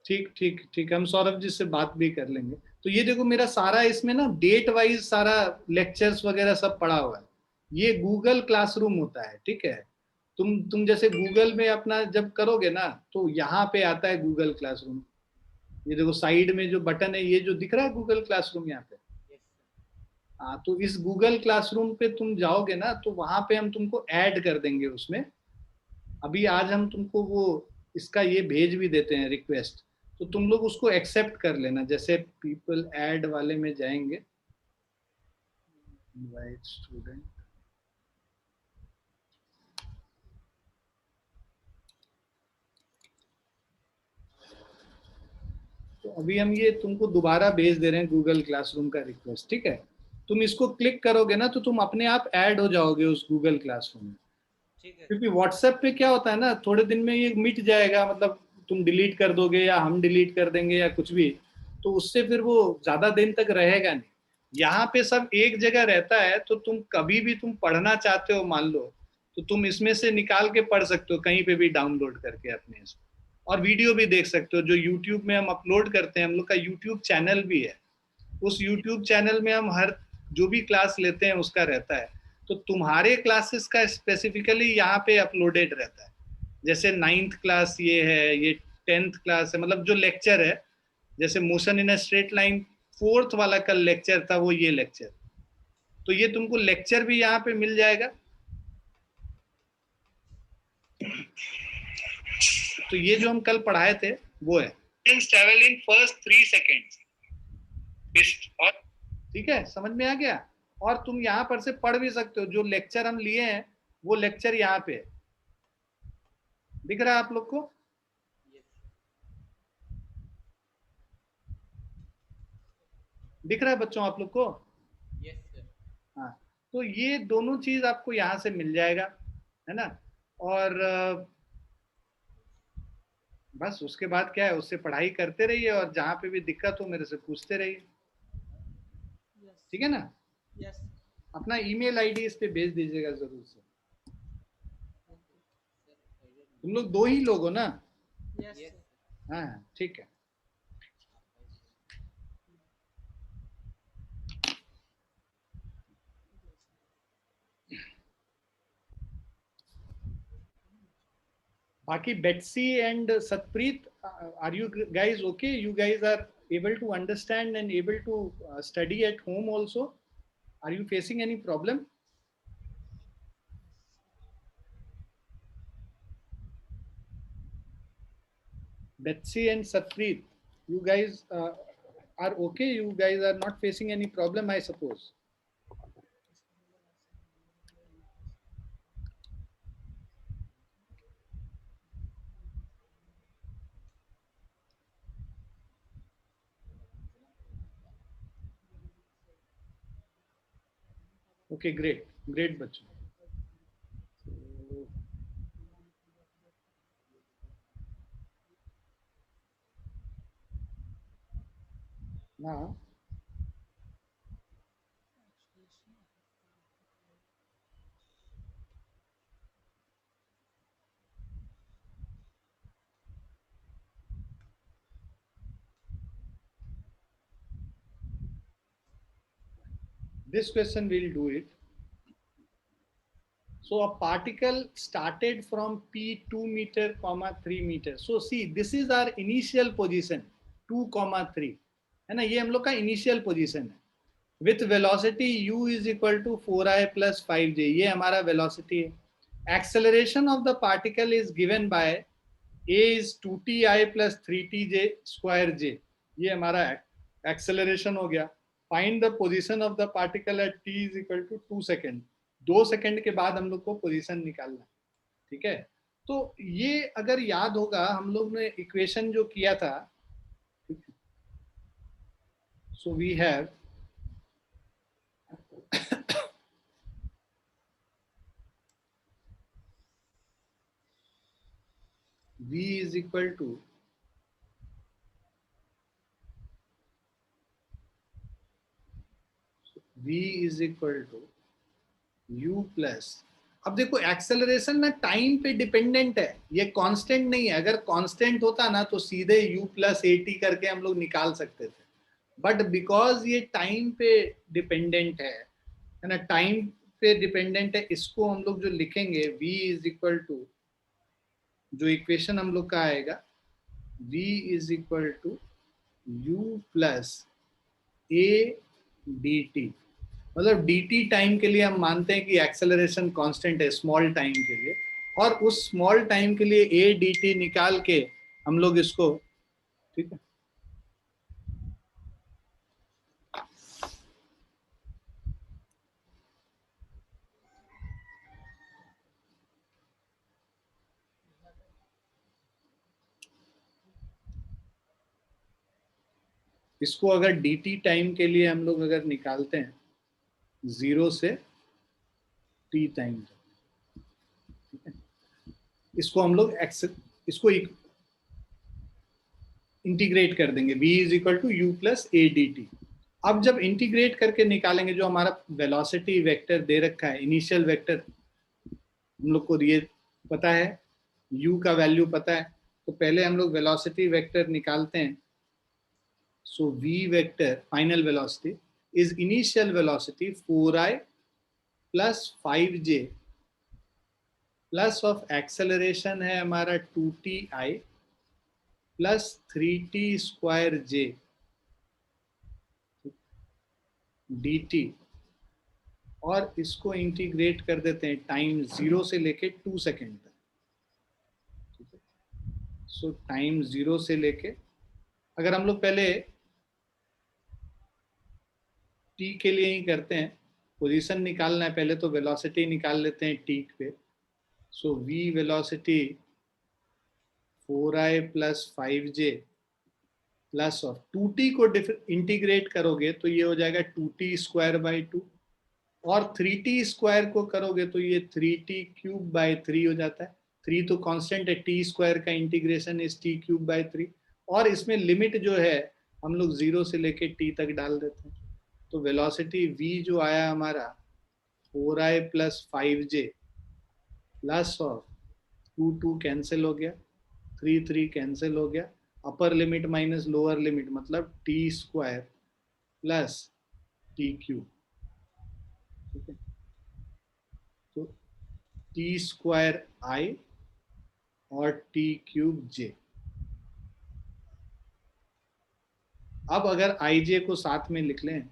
ठीक ठीक ठीक, हम सौरभ जी से बात भी कर लेंगे। तो ये देखो मेरा सारा इसमें ना डेट वाइज सारा लेक्चर्स वगैरह सब पड़ा हुआ है। ये गूगल क्लासरूम होता है, ठीक है। तुम जैसे गूगल में अपना जब करोगे ना, तो यहाँ पे आता है गूगल क्लासरूम। ये देखो साइड में जो बटन है, ये जो दिख रहा है गूगल क्लासरूम यहाँ पे। Yes sir. हाँ, तो इस गूगल क्लासरूम पे तुम जाओगे ना, तो वहां पे हम तुमको ऐड कर देंगे उसमें। अभी आज हम तुमको वो इसका ये भेज भी देते हैं रिक्वेस्ट, तो तुम लोग उसको एक्सेप्ट कर लेना। जैसे पीपल ऐड वाले में जाएंगे, इनवाइट स्टूडेंट, तो अभी हम ये तुमको दोबारा भेज दे रहे हैं गूगल क्लासरूम का रिक्वेस्ट, ठीक है। तुम इसको क्लिक करोगे ना, तो तुम अपने आप ऐड हो जाओगे उस गूगल क्लासरूम में। ठीक है क्योंकि सर। व्हाट्सएप पे क्या होता है ना, थोड़े दिन में ये मिट जाएगा, मतलब तुम डिलीट कर दोगे या हम डिलीट कर देंगे या कुछ भी, तो उससे फिर वो ज्यादा दिन तक रहेगा नहीं। यहाँ पे सब एक जगह रहता है, तो तुम कभी भी तुम पढ़ना चाहते हो मान लो, तो तुम इसमें से निकाल के पढ़ सकते हो कहीं पे भी डाउनलोड करके अपने इसमें। और वीडियो भी देख सकते हो, जो यूट्यूब में हम अपलोड करते हैं, हम लोग का यूट्यूब चैनल भी है। उस यूट्यूब चैनल में हम हर जो भी क्लास लेते हैं उसका रहता है। तो तुम्हारे क्लासेस का स्पेसिफिकली यहाँ पे अपलोडेड रहता है। जैसे 9th क्लास ये है, ये 10th क्लास है, मतलब जो लेक्चर है, जैसे motion in a straight line 4th वाला कल लेक्चर था, वो ये लेक्चर। तो ये तुमको लेक्चर भी यहाँ पे मिल जाएगा। तो ये जो हम कल पढ़ाए थे वो है ट्रेवल इन फर्स्ट 3 सेकेंड्स। और ठीक है, समझ में आ गया। और तुम यहाँ पर से पढ़ भी सकते हो, जो लेक्चर हम लिए हैं वो लेक्चर यहाँ पे है। दिख रहा है आप लोग को? यस दिख रहा है बच्चों आप लोग को? Yes sir. हाँ, तो ये दोनों चीज आपको यहाँ से मिल जाएगा, है ना। और बस उसके बाद क्या है, उससे पढ़ाई करते रहिए, और जहाँ पे भी दिक्कत हो मेरे से पूछते रहिए, यस ठीक है ना। यस अपना ईमेल आईडी इस पे भेज दीजिएगा जरूर से। तुम लोग 2 ही लोग हो ना? यस यस हाँ हाँ, ठीक है। बाकी Betsy and Satpreet, are you guys okay? You guys are able to understand and able to study at home also? Are you facing any problem? Betsy and Satpreet, you guys are okay? You guys are not facing any problem, I suppose. Okay, great, great बच्चों। Now, this question will do it. So a particle started from P 2 meter, 3 meter. So see, this is our initial position 2, 3 है ना, ये हम लोग का initial position है। With velocity u is equal to 4i plus 5j, ये हमारा velocity है। Acceleration of the particle is given by a is 2ti plus 3tj square j, ये हमारा एक्सेलरेशन हो गया। Find the position of the particle at t is equal to 2 second. 2 second के बाद हम लोग को पोजीशन निकालना है, ठीक है। तो ये अगर याद होगा, हम लोग ने इक्वेशन जो किया था, so we have v is equal to v is equal to u plus, अब देखो एक्सेलरेशन ना टाइम पे डिपेंडेंट है, ये कांस्टेंट नहीं है। अगर कांस्टेंट होता ना तो सीधे u प्लस ए टी करके हम लोग निकाल सकते थे, बट बिकॉज ये टाइम पे डिपेंडेंट है ना, टाइम पे डिपेंडेंट है, इसको हम लोग जो लिखेंगे v इज इक्वल टू, जो इक्वेशन हम लोग का आएगा v is equal to u plus a d t, मतलब डी टी टाइम के लिए हम मानते हैं कि एक्सेलरेशन कांस्टेंट है स्मॉल टाइम के लिए, और उस स्मॉल टाइम के लिए ए डी टी निकाल के हम लोग इसको, ठीक है, इसको अगर डी टी टाइम के लिए हम लोग अगर निकालते हैं 0 से टी टाइम, ठीक है, इसको हम लोग इसको इंटीग्रेट कर देंगे, v is equal to u plus a d t. अब जब इंटीग्रेट करके निकालेंगे, जो हमारा वेलोसिटी वेक्टर दे रखा है, इनिशियल वेक्टर हम लोग को ये पता है, u का वैल्यू पता है, तो पहले हम लोग वेलोसिटी वेक्टर निकालते हैं। सो v vector final velocity is initial velocity 4i plus 5j plus of acceleration है हमारा 2ti plus 3t square j dt, और इसको इंटीग्रेट कर देते हैं टाइम 0 से लेके 2 सेकेंड तक, ठीक है। सो टाइम 0 से लेके, अगर हम लोग पहले t के लिए ही करते हैं, पोजीशन निकालना है पहले, तो वेलोसिटी निकाल लेते हैं t पे। सो v velocity 4i plus 5j plus of 2t को इंटीग्रेट करोगे तो ये हो जाएगा 2t स्क्वायर बाई 2, और 3t स्क्वायर को करोगे तो ये 3t क्यूब बाई 3 हो जाता है। 3 तो कांस्टेंट है, t स्क्वायर का integration is t cube by 3, और इसमें लिमिट जो है हम लोग 0 से लेके t तक डाल देते हैं। तो वेलोसिटी v जो आया हमारा 4i plus 5j plus of 2 cancel हो गया, 3 कैंसिल हो गया, upper limit minus lower limit मतलब t square plus t cube, ठीक है। तो टी स्क्वायर आई और टी क्यूब जे। अब अगर आई जे को साथ में लिख लें,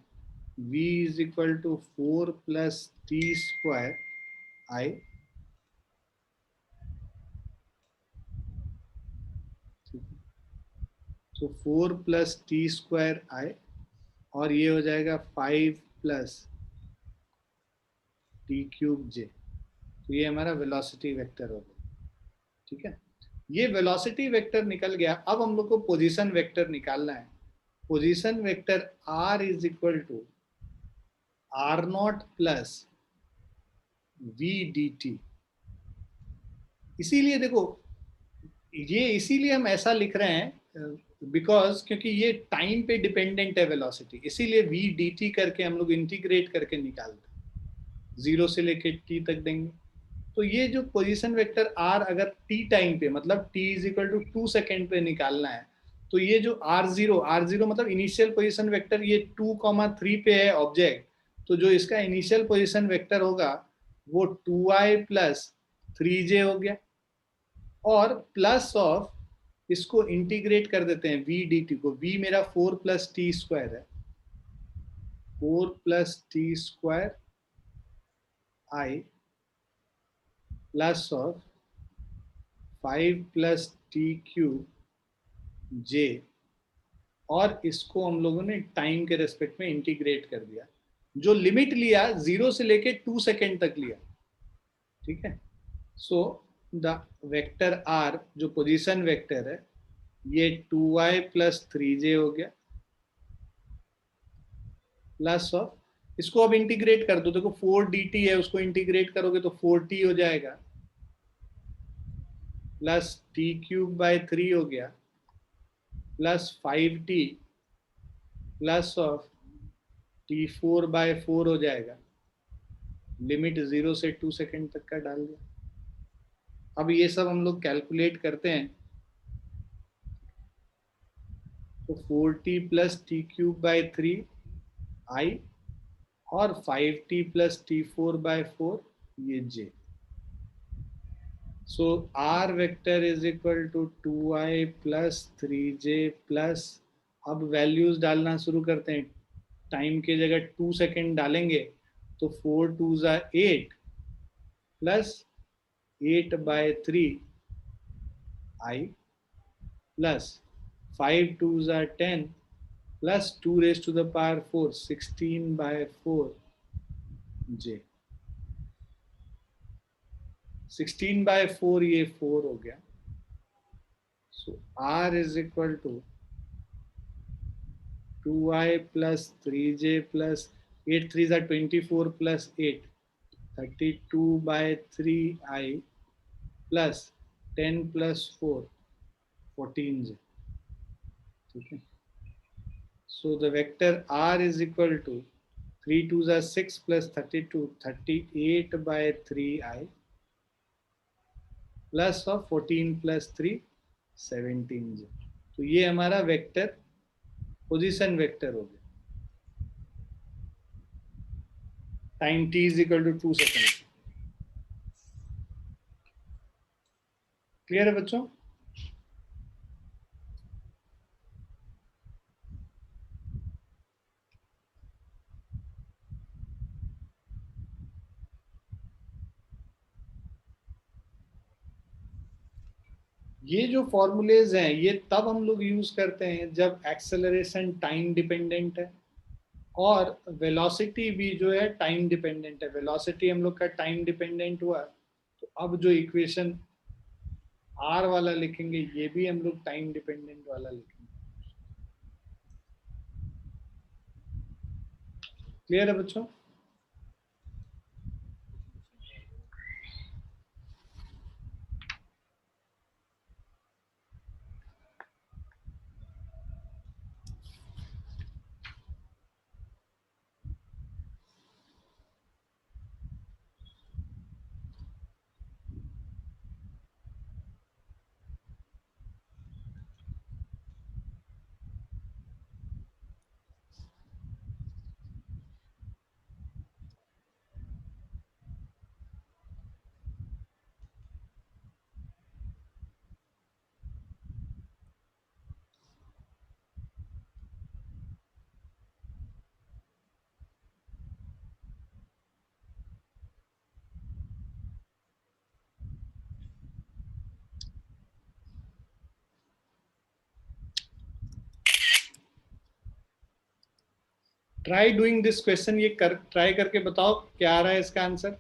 v is equal to 4 plus t square i, तो 4 प्लस टी स्क्वायर आई, और ये हो जाएगा 5 प्लस टी क्यूब जे। तो ये हमारा वेलोसिटी वेक्टर हो गया, ठीक है। ये वेलोसिटी वेक्टर निकल गया। अब हम लोग को पोजीशन वेक्टर निकालना है। Position vector r is equal to r not plus v d t. इसीलिए देखो, ये इसीलिए हम ऐसा लिख रहे हैं बिकॉज क्योंकि ये टाइम पे डिपेंडेंट है वेलोसिटी, इसीलिए वी डी टी करके हम लोग इंटीग्रेट करके निकालते हैं, 0 से लेके t तक देंगे। तो ये जो पोजीशन वेक्टर r अगर t टाइम पे मतलब t is equal to 2 second पे निकालना है, तो ये जो r0 मतलब इनिशियल पोजीशन वेक्टर, ये 2,3 पे है ऑब्जेक्ट, तो जो इसका इनिशियल पोजीशन वेक्टर होगा वो 2i प्लस 3j हो गया, और प्लस ऑफ इसको इंटीग्रेट कर देते हैं v dt को। v मेरा 4 प्लस टी स्क्वायर है, 4 plus t square i plus of 5 plus t cube j, और इसको हम लोगों ने टाइम के रेस्पेक्ट में इंटीग्रेट कर दिया। जो लिमिट लिया 0 से लेके 2 सेकेंड तक लिया, ठीक है। सो द वेक्टर r जो पोजीशन वेक्टर है, ये 2i प्लस 3j हो गया, प्लस ऑफ इसको अब इंटीग्रेट कर दो। देखो 4 dt है, उसको इंटीग्रेट करोगे तो 4t हो जाएगा, प्लस टी क्यूब बाई 3 हो गया, plus 5t plus of t4/4 हो जाएगा, लिमिट 0 से 2 सेकेंड तक का डाल दिया। अब ये सब हम लोग कैलकुलेट करते हैं, तो 4t प्लस t³/3 i और 5t प्लस t4/4 ये j। So r vector is equal to 2i plus 3j plus, अब वैल्यूज डालना शुरू करते हैं। टाइम की जगह 2 सेकेंड डालेंगे तो 4 2s are 8 plus 8/3 i plus 5 2s are 10 plus 2 raised to the power 4 16/4 j। 16/4 ये 4 हो गया। So r is equal to 2i plus 3j plus 8 3s are 24 plus 8 32/3i plus 10 plus 4 14j। ठीक है। So the vector r is equal to 3 2s are 6 plus 32 38/3i plus of 14 plus 3 17j। तो ये हमारा vector position vector हो गया। Time t is equal to 2 second. Clear है बच्चों? ये जो फॉर्मूलेज हैं ये तब हम लोग यूज करते हैं जब एक्सेलरेशन टाइम डिपेंडेंट है और वेलोसिटी भी जो है टाइम डिपेंडेंट है। वेलोसिटी हम लोग का टाइम डिपेंडेंट हुआ, तो अब जो इक्वेशन आर वाला लिखेंगे ये भी हम लोग टाइम डिपेंडेंट वाला लिखेंगे। क्लियर है बच्चों? ट्राई डूइंग दिस क्वेश्चन, ये कर ट्राई करके बताओ क्या आ रहा है इसका आंसर।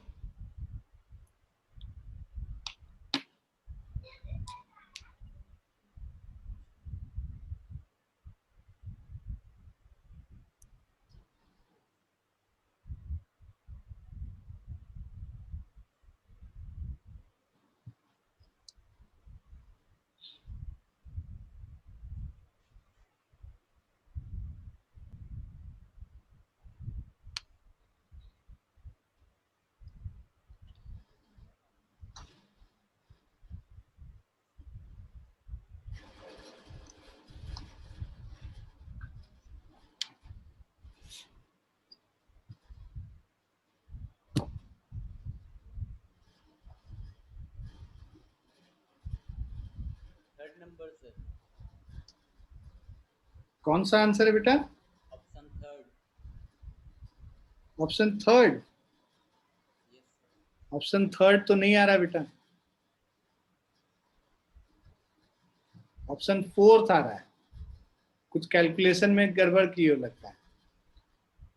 Third number sir. कौन सा आंसर है बेटा? Option third. Option third? Yes sir. Option third तो नहीं आ रहा बेटा, ऑप्शन फोर्थ आ रहा है। कुछ कैलकुलेशन में गड़बड़ की हो लगता है।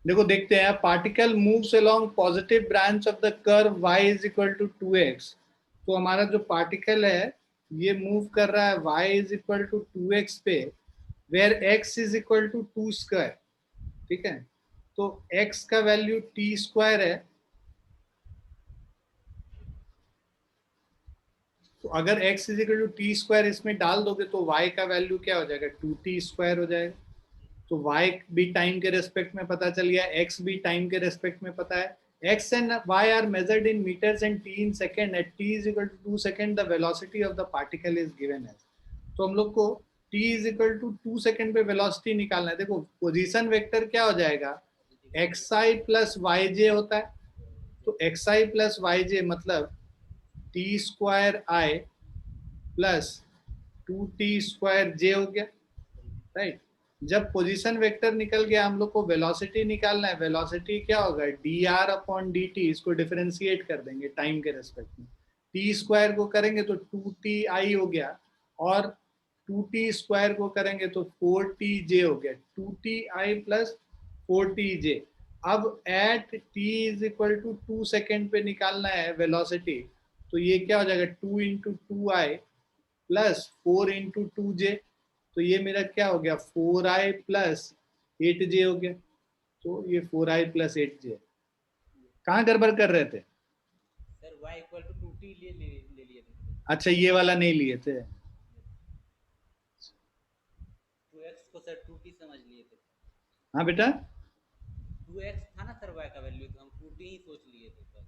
देखो देखते हैं, particle moves along positive branch of the curve y is equal to 2x। तो हमारा जो पार्टिकल है ये मूव कर रहा है y is equal to 2x पे, where x is equal to 2 square. ठीक है, तो x का वैल्यू t स्क्वायर है, तो अगर x is equal to t square इसमें डाल दोगे तो y का वैल्यू क्या हो जाएगा? 2t स्क्वायर हो जाएगा। तो y भी टाइम के रेस्पेक्ट में पता चल गया, x भी टाइम के रेस्पेक्ट में पता है. x and y are measured in meters and t in second. At t is equal to 2 second, the velocity of the particle is given as. तो हम लोग को t is equal to 2 second पे velocity निकालना है. देखो position vector क्या हो जाएगा, xi plus yj होता है. तो xi plus yj मतलब t square i plus 2t square j हो गया, राइट. जब पोजीशन वेक्टर निकल गया, हम लोग को वेलोसिटी निकालना है. वेलोसिटी क्या होगा, dr अपॉन dt. इसको डिफरेंशिएट कर देंगे टाइम के रेस्पेक्ट में. t स्क्वायर को करेंगे तो 2ti हो गया, और 2t स्क्वायर को करेंगे तो 4tj हो गया. 2ti plus 4tj. अब at t is equal to 2 second पे निकालना है वेलोसिटी. तो ये क्या हो जाएगा, 2 into 2i plus 4 into 2j. तो ये मेरा क्या हो गया, 4i प्लस 8j हो गया. तो ये 4i प्लस 8j. कहाँ गड़बड़ कर रहे थे sir? y equal to 2t ले लिए थे. अच्छा, ये वाला नहीं लिए थे. 2x को सर 2t समझ लिए थे. हाँ बेटा, 2x था ना सर y का वैल्यू, तो हम 2t ही सोच लिए थे सर.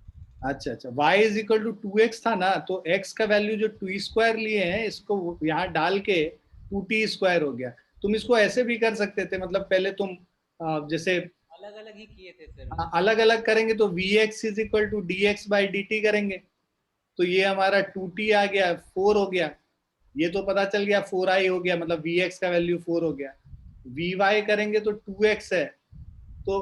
अच्छा, y is equal to 2x था ना, तो x का वैल्यू जो 2 स्क्वायर लिए हैं, इसको यहाँ डाल के 2t स्क्वायर हो गया. तुम इसको ऐसे भी कर सकते थे, मतलब पहले तुम जैसे अलग अलग ही किए थे सर. अलग अलग करेंगे तो vx is equal to dx by dt करेंगे. तो ये हमारा 2t आ गया, 4 हो गया. ये तो पता चल गया 4i हो गया, मतलब vx का वैल्यू 4 हो गया. vy करेंगे तो 2x है, तो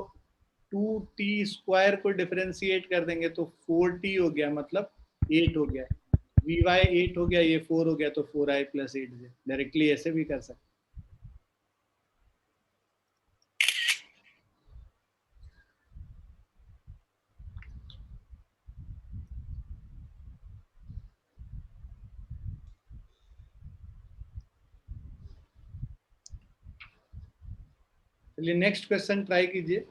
2t स्क्वायर को डिफरेंशिएट कर देंगे तो 4t हो गया, मतलब 8 हो गया. vy 8 हो गया, ये 4 हो गया, तो 4i प्लस 8j. डायरेक्टली ऐसे भी कर सकते. चलिए नेक्स्ट क्वेश्चन ट्राई कीजिए.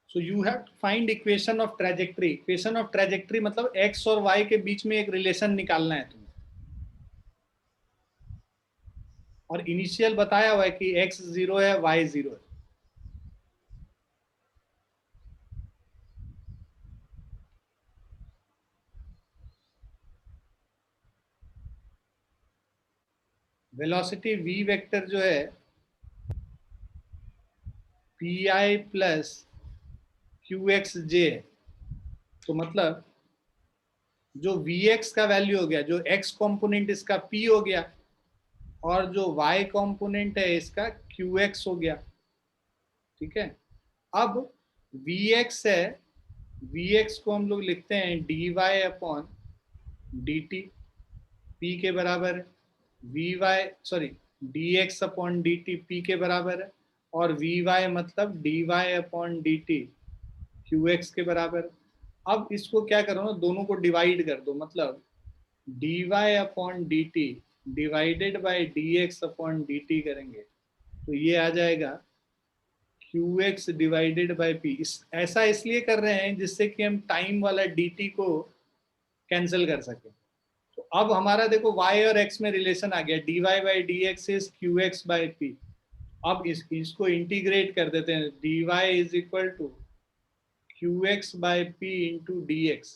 So you have to find equation of trajectory. Equation of trajectory मतलब x और y के बीच में एक रिलेशन निकालना है तुम्हें. और इनिशियल बताया हुआ है कि x 0 है, y 0 है. वेलोसिटी v वेक्टर जो है pi प्लस qxj. तो मतलब जो vx का वैल्यू हो गया, जो x कंपोनेंट इसका p हो गया, और जो y कंपोनेंट है इसका qx हो गया. ठीक है. अब vx है, vx को हम लोग लिखते हैं dy अपॉन dt, p के बराबर है. dx अपॉन dt p के बराबर है, और vy मतलब dy अपॉन dt qx के बराबर. अब इसको क्या करो ना, दोनों को डिवाइड कर दो, मतलब dy upon dt divided by dx upon dt करेंगे तो ये आ जाएगा qx डिवाइडेड बाय p. ऐसा इसलिए कर रहे हैं जिससे कि हम टाइम वाला dt को कैंसिल कर सकें. तो अब हमारा देखो y और x में रिलेशन आ गया, dy by dx is qx by p. अब इसको इंटीग्रेट कर देते हैं, dy is equal to qx by p into dx.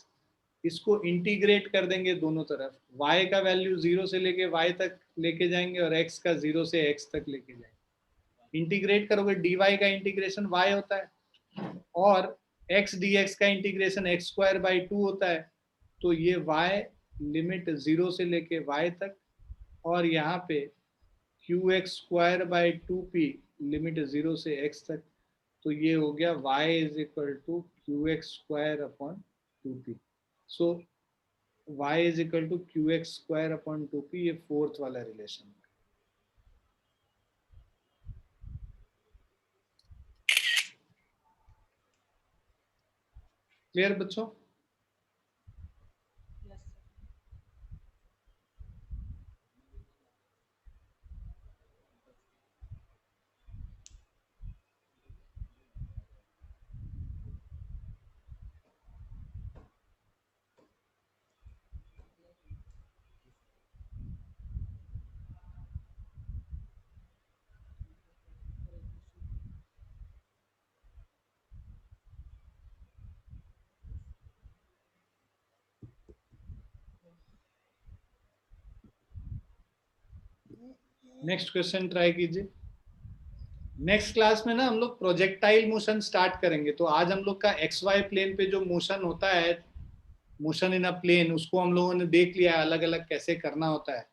इसको इंटीग्रेट कर देंगे दोनों तरफ. y का वैल्यू 0 से लेके y तक लेके जाएंगे, और x का 0 से x तक लेके जाएंगे. इंटीग्रेट करोगे, dy का इंटीग्रेशन y होता है, और x dx का इंटीग्रेशन x स्क्वायर बाई 2 होता है. तो ये y लिमिट 0 से लेके y तक, और यहाँ पे q x square by 2p, limit 0 से x तक, तो ये हो गया y is equal to q x square upon 2p. So y is equal to q x square upon 2p, ये फोर्थ वाला रिलेशन है. क्लियर बच्चों? Yes, sir. Next question try कीजिए. नेक्स्ट क्लास में ना हम लोग प्रोजेक्टाइल मोशन स्टार्ट करेंगे. तो आज हम लोग का एक्स वाई प्लेन पे जो मोशन होता है, मोशन इन अ प्लेन, उसको हम लोगों ने देख लिया है अलग अलग कैसे करना होता है.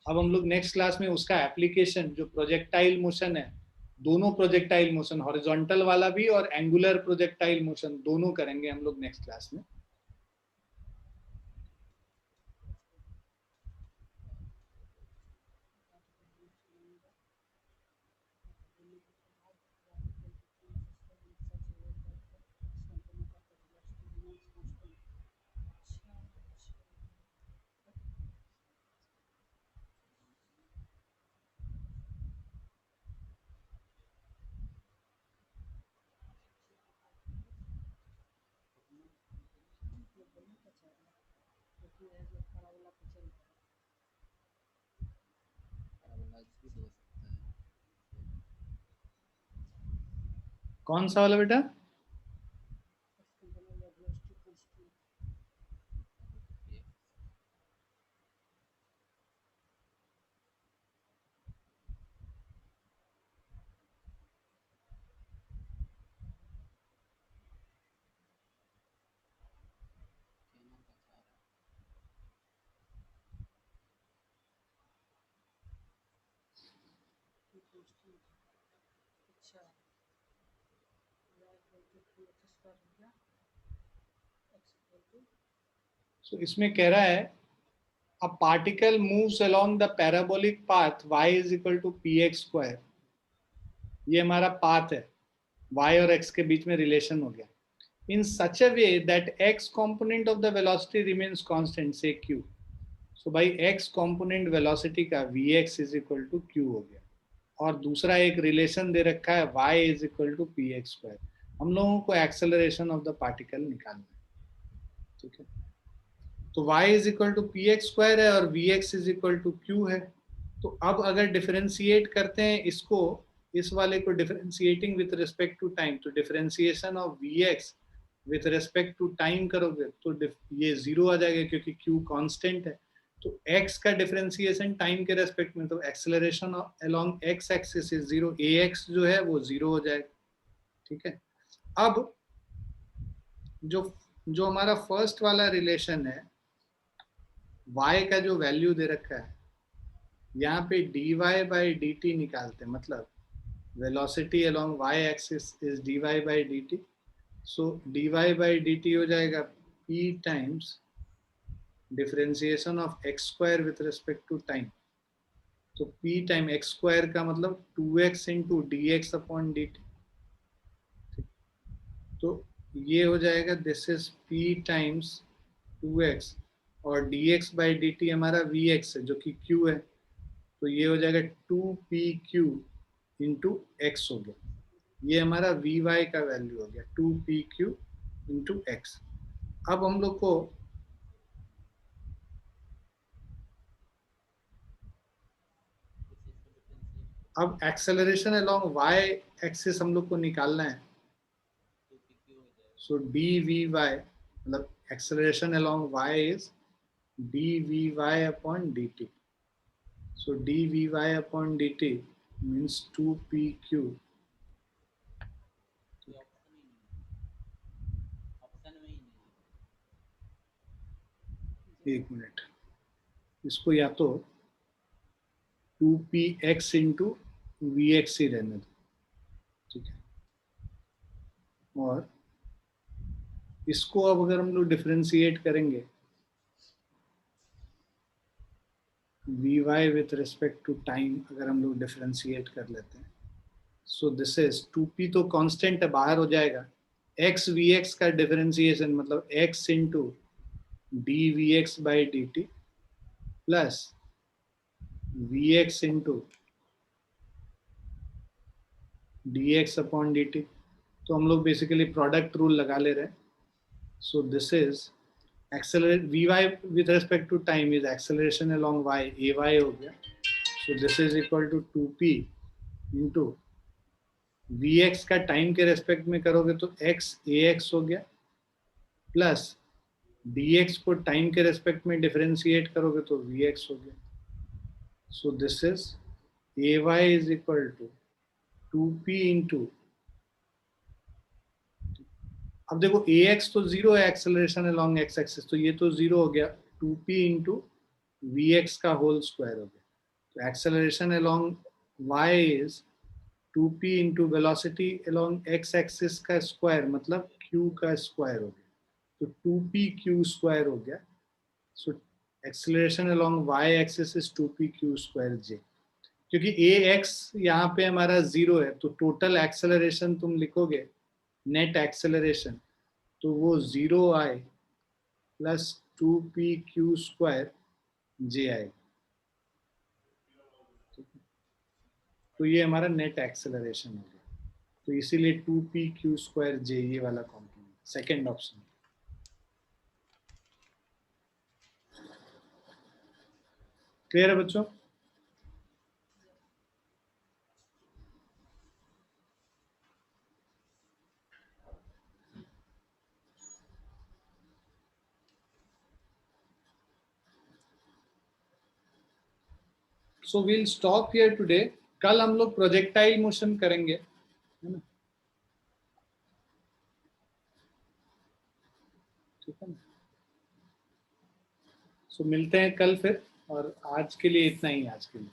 अब हम लोग नेक्स्ट क्लास में उसका एप्लीकेशन, जो प्रोजेक्टाइल मोशन है, दोनों प्रोजेक्टाइल मोशन, हॉरिजॉन्टल वाला भी और एंगुलर प्रोजेक्टाइल मोशन, दोनों करेंगे हम लोग नेक्स्ट क्लास में. कौन सा वाला बेटा? अच्छा, So, इसमें कह रहा है a particle moves along the parabolic path y is equal to px square. ये हमारा पाथ है, y और x के बीच में रिलेशन हो गया. In such a way that x component of the velocity remains constant, say q. So भाई x component velocity का vx is equal to q हो गया. और दूसरा एक रिलेशन दे रखा है y is equal to px square. हम लोगों को एक्सेलरेशन ऑफ द पार्टिकल निकालना है. ठीक है, तो y is equal to p x square है और vx is equal to q है. तो अब अगर डिफरेंशिएट करते हैं इसको, इस वाले को differentiating with respect to time, तो differentiation of vx with respect to time करोगे तो ये जीरो आ जाएगा क्योंकि q कांस्टेंट है. तो x का डिफरेंशिएशन टाइम के रेस्पेक्ट में, तो acceleration along x axis is zero, ax जो है वो जीरो हो जाएगा. ठीक है, अब जो जो हमारा फर्स्ट वाला रिलेशन है, y का जो वैल्यू दे रखा है, यहाँ पे dy बाई डी टी निकालते हैं, मतलब velocity along y axis is dy by d t. So dy by d t हो जाएगा p times differentiation of x square with respect to time. तो p टाइम x स्क्वायर का मतलब 2x into d x upon d t. तो ये हो जाएगा, this is p times 2x और dx बाई डी टी हमारा vx है जो कि q है. तो ये हो जाएगा 2pq इंटू एक्स हो गया. ये हमारा vy का वैल्यू हो गया 2pq इंटू एक्स. अब हम लोग को अब एक्सेलरेशन अलोंग y एक्सिस हम लोग को निकालना है. सो dvy मतलब acceleration along y is dvy upon dt. So dvy upon dt means 2pq. एक मिनट, इसको या तो 2px इंटू vx ही रहने दो, ठीक है। और इसको अब अगर हम लोग डिफरेंशिएट करेंगे vy with respect to time, अगर हम लोग डिफरेंशिएट कर लेते हैं, सो दिस इज 2p तो कांस्टेंट है, बाहर हो जाएगा। x vx का डिफरेंशिएशन मतलब x into dvx by dt plus vx into dx upon dt। तो हम लोग बेसिकली प्रोडक्ट रूल लगा ले रहे हैं। सो this is accelerate vy with respect to time is acceleration along y, ay हो गया। so this is equal to 2p into vx का टाइम के रेस्पेक्ट में करोगे तो x ax हो गया, प्लस dx को टाइम के रेस्पेक्ट में डिफरेंशिएट करोगे तो vx हो गया। so this is ay is equal to 2p into, अब देखो ax तो जीरो है एक्सेलरेशन अलोंग x एक्सिस, तो ये तो जीरो हो गया, 2p इंटू vx का होल स्क्वायर हो गया। तो acceleration along y is 2p into velocity along x axis का स्क्वायर मतलब q का स्क्वायर हो गया, तो 2p q स्क्वायर हो गया। So acceleration along y axis is 2p q square j। क्योंकि ax यहाँ पे हमारा जीरो है, तो टोटल एक्सेलरेशन तुम लिखोगे नेट एक्सेलरेशन, तो वो 0i प्लस 2pq स्क्वायर जे आएगा। तो ये हमारा नेट एक्सेलरेशन हो गया, तो इसीलिए 2pq स्क्वायर जे ये वाला कॉम्पोनेंट सेकेंड ऑप्शन। क्लियर है बच्चों? So we'll stop here today. कल हम लोग प्रोजेक्टाइल मोशन करेंगे, है ना? ठीक है ना? सो मिलते हैं कल फिर, और आज के लिए इतना ही, आज के लिए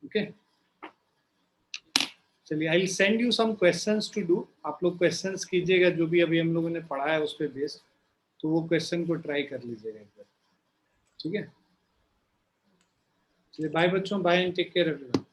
ओके। चलिए, I will send you some questions to do. आप लोग क्वेश्चंस कीजिएगा जो भी अभी हम लोगों ने पढ़ा है उस पर बेस्ड, तो वो क्वेश्चन को ट्राई कर लीजिएगा एक बार, ठीक है। चलिए बाय बच्चों, bye and take care everyone.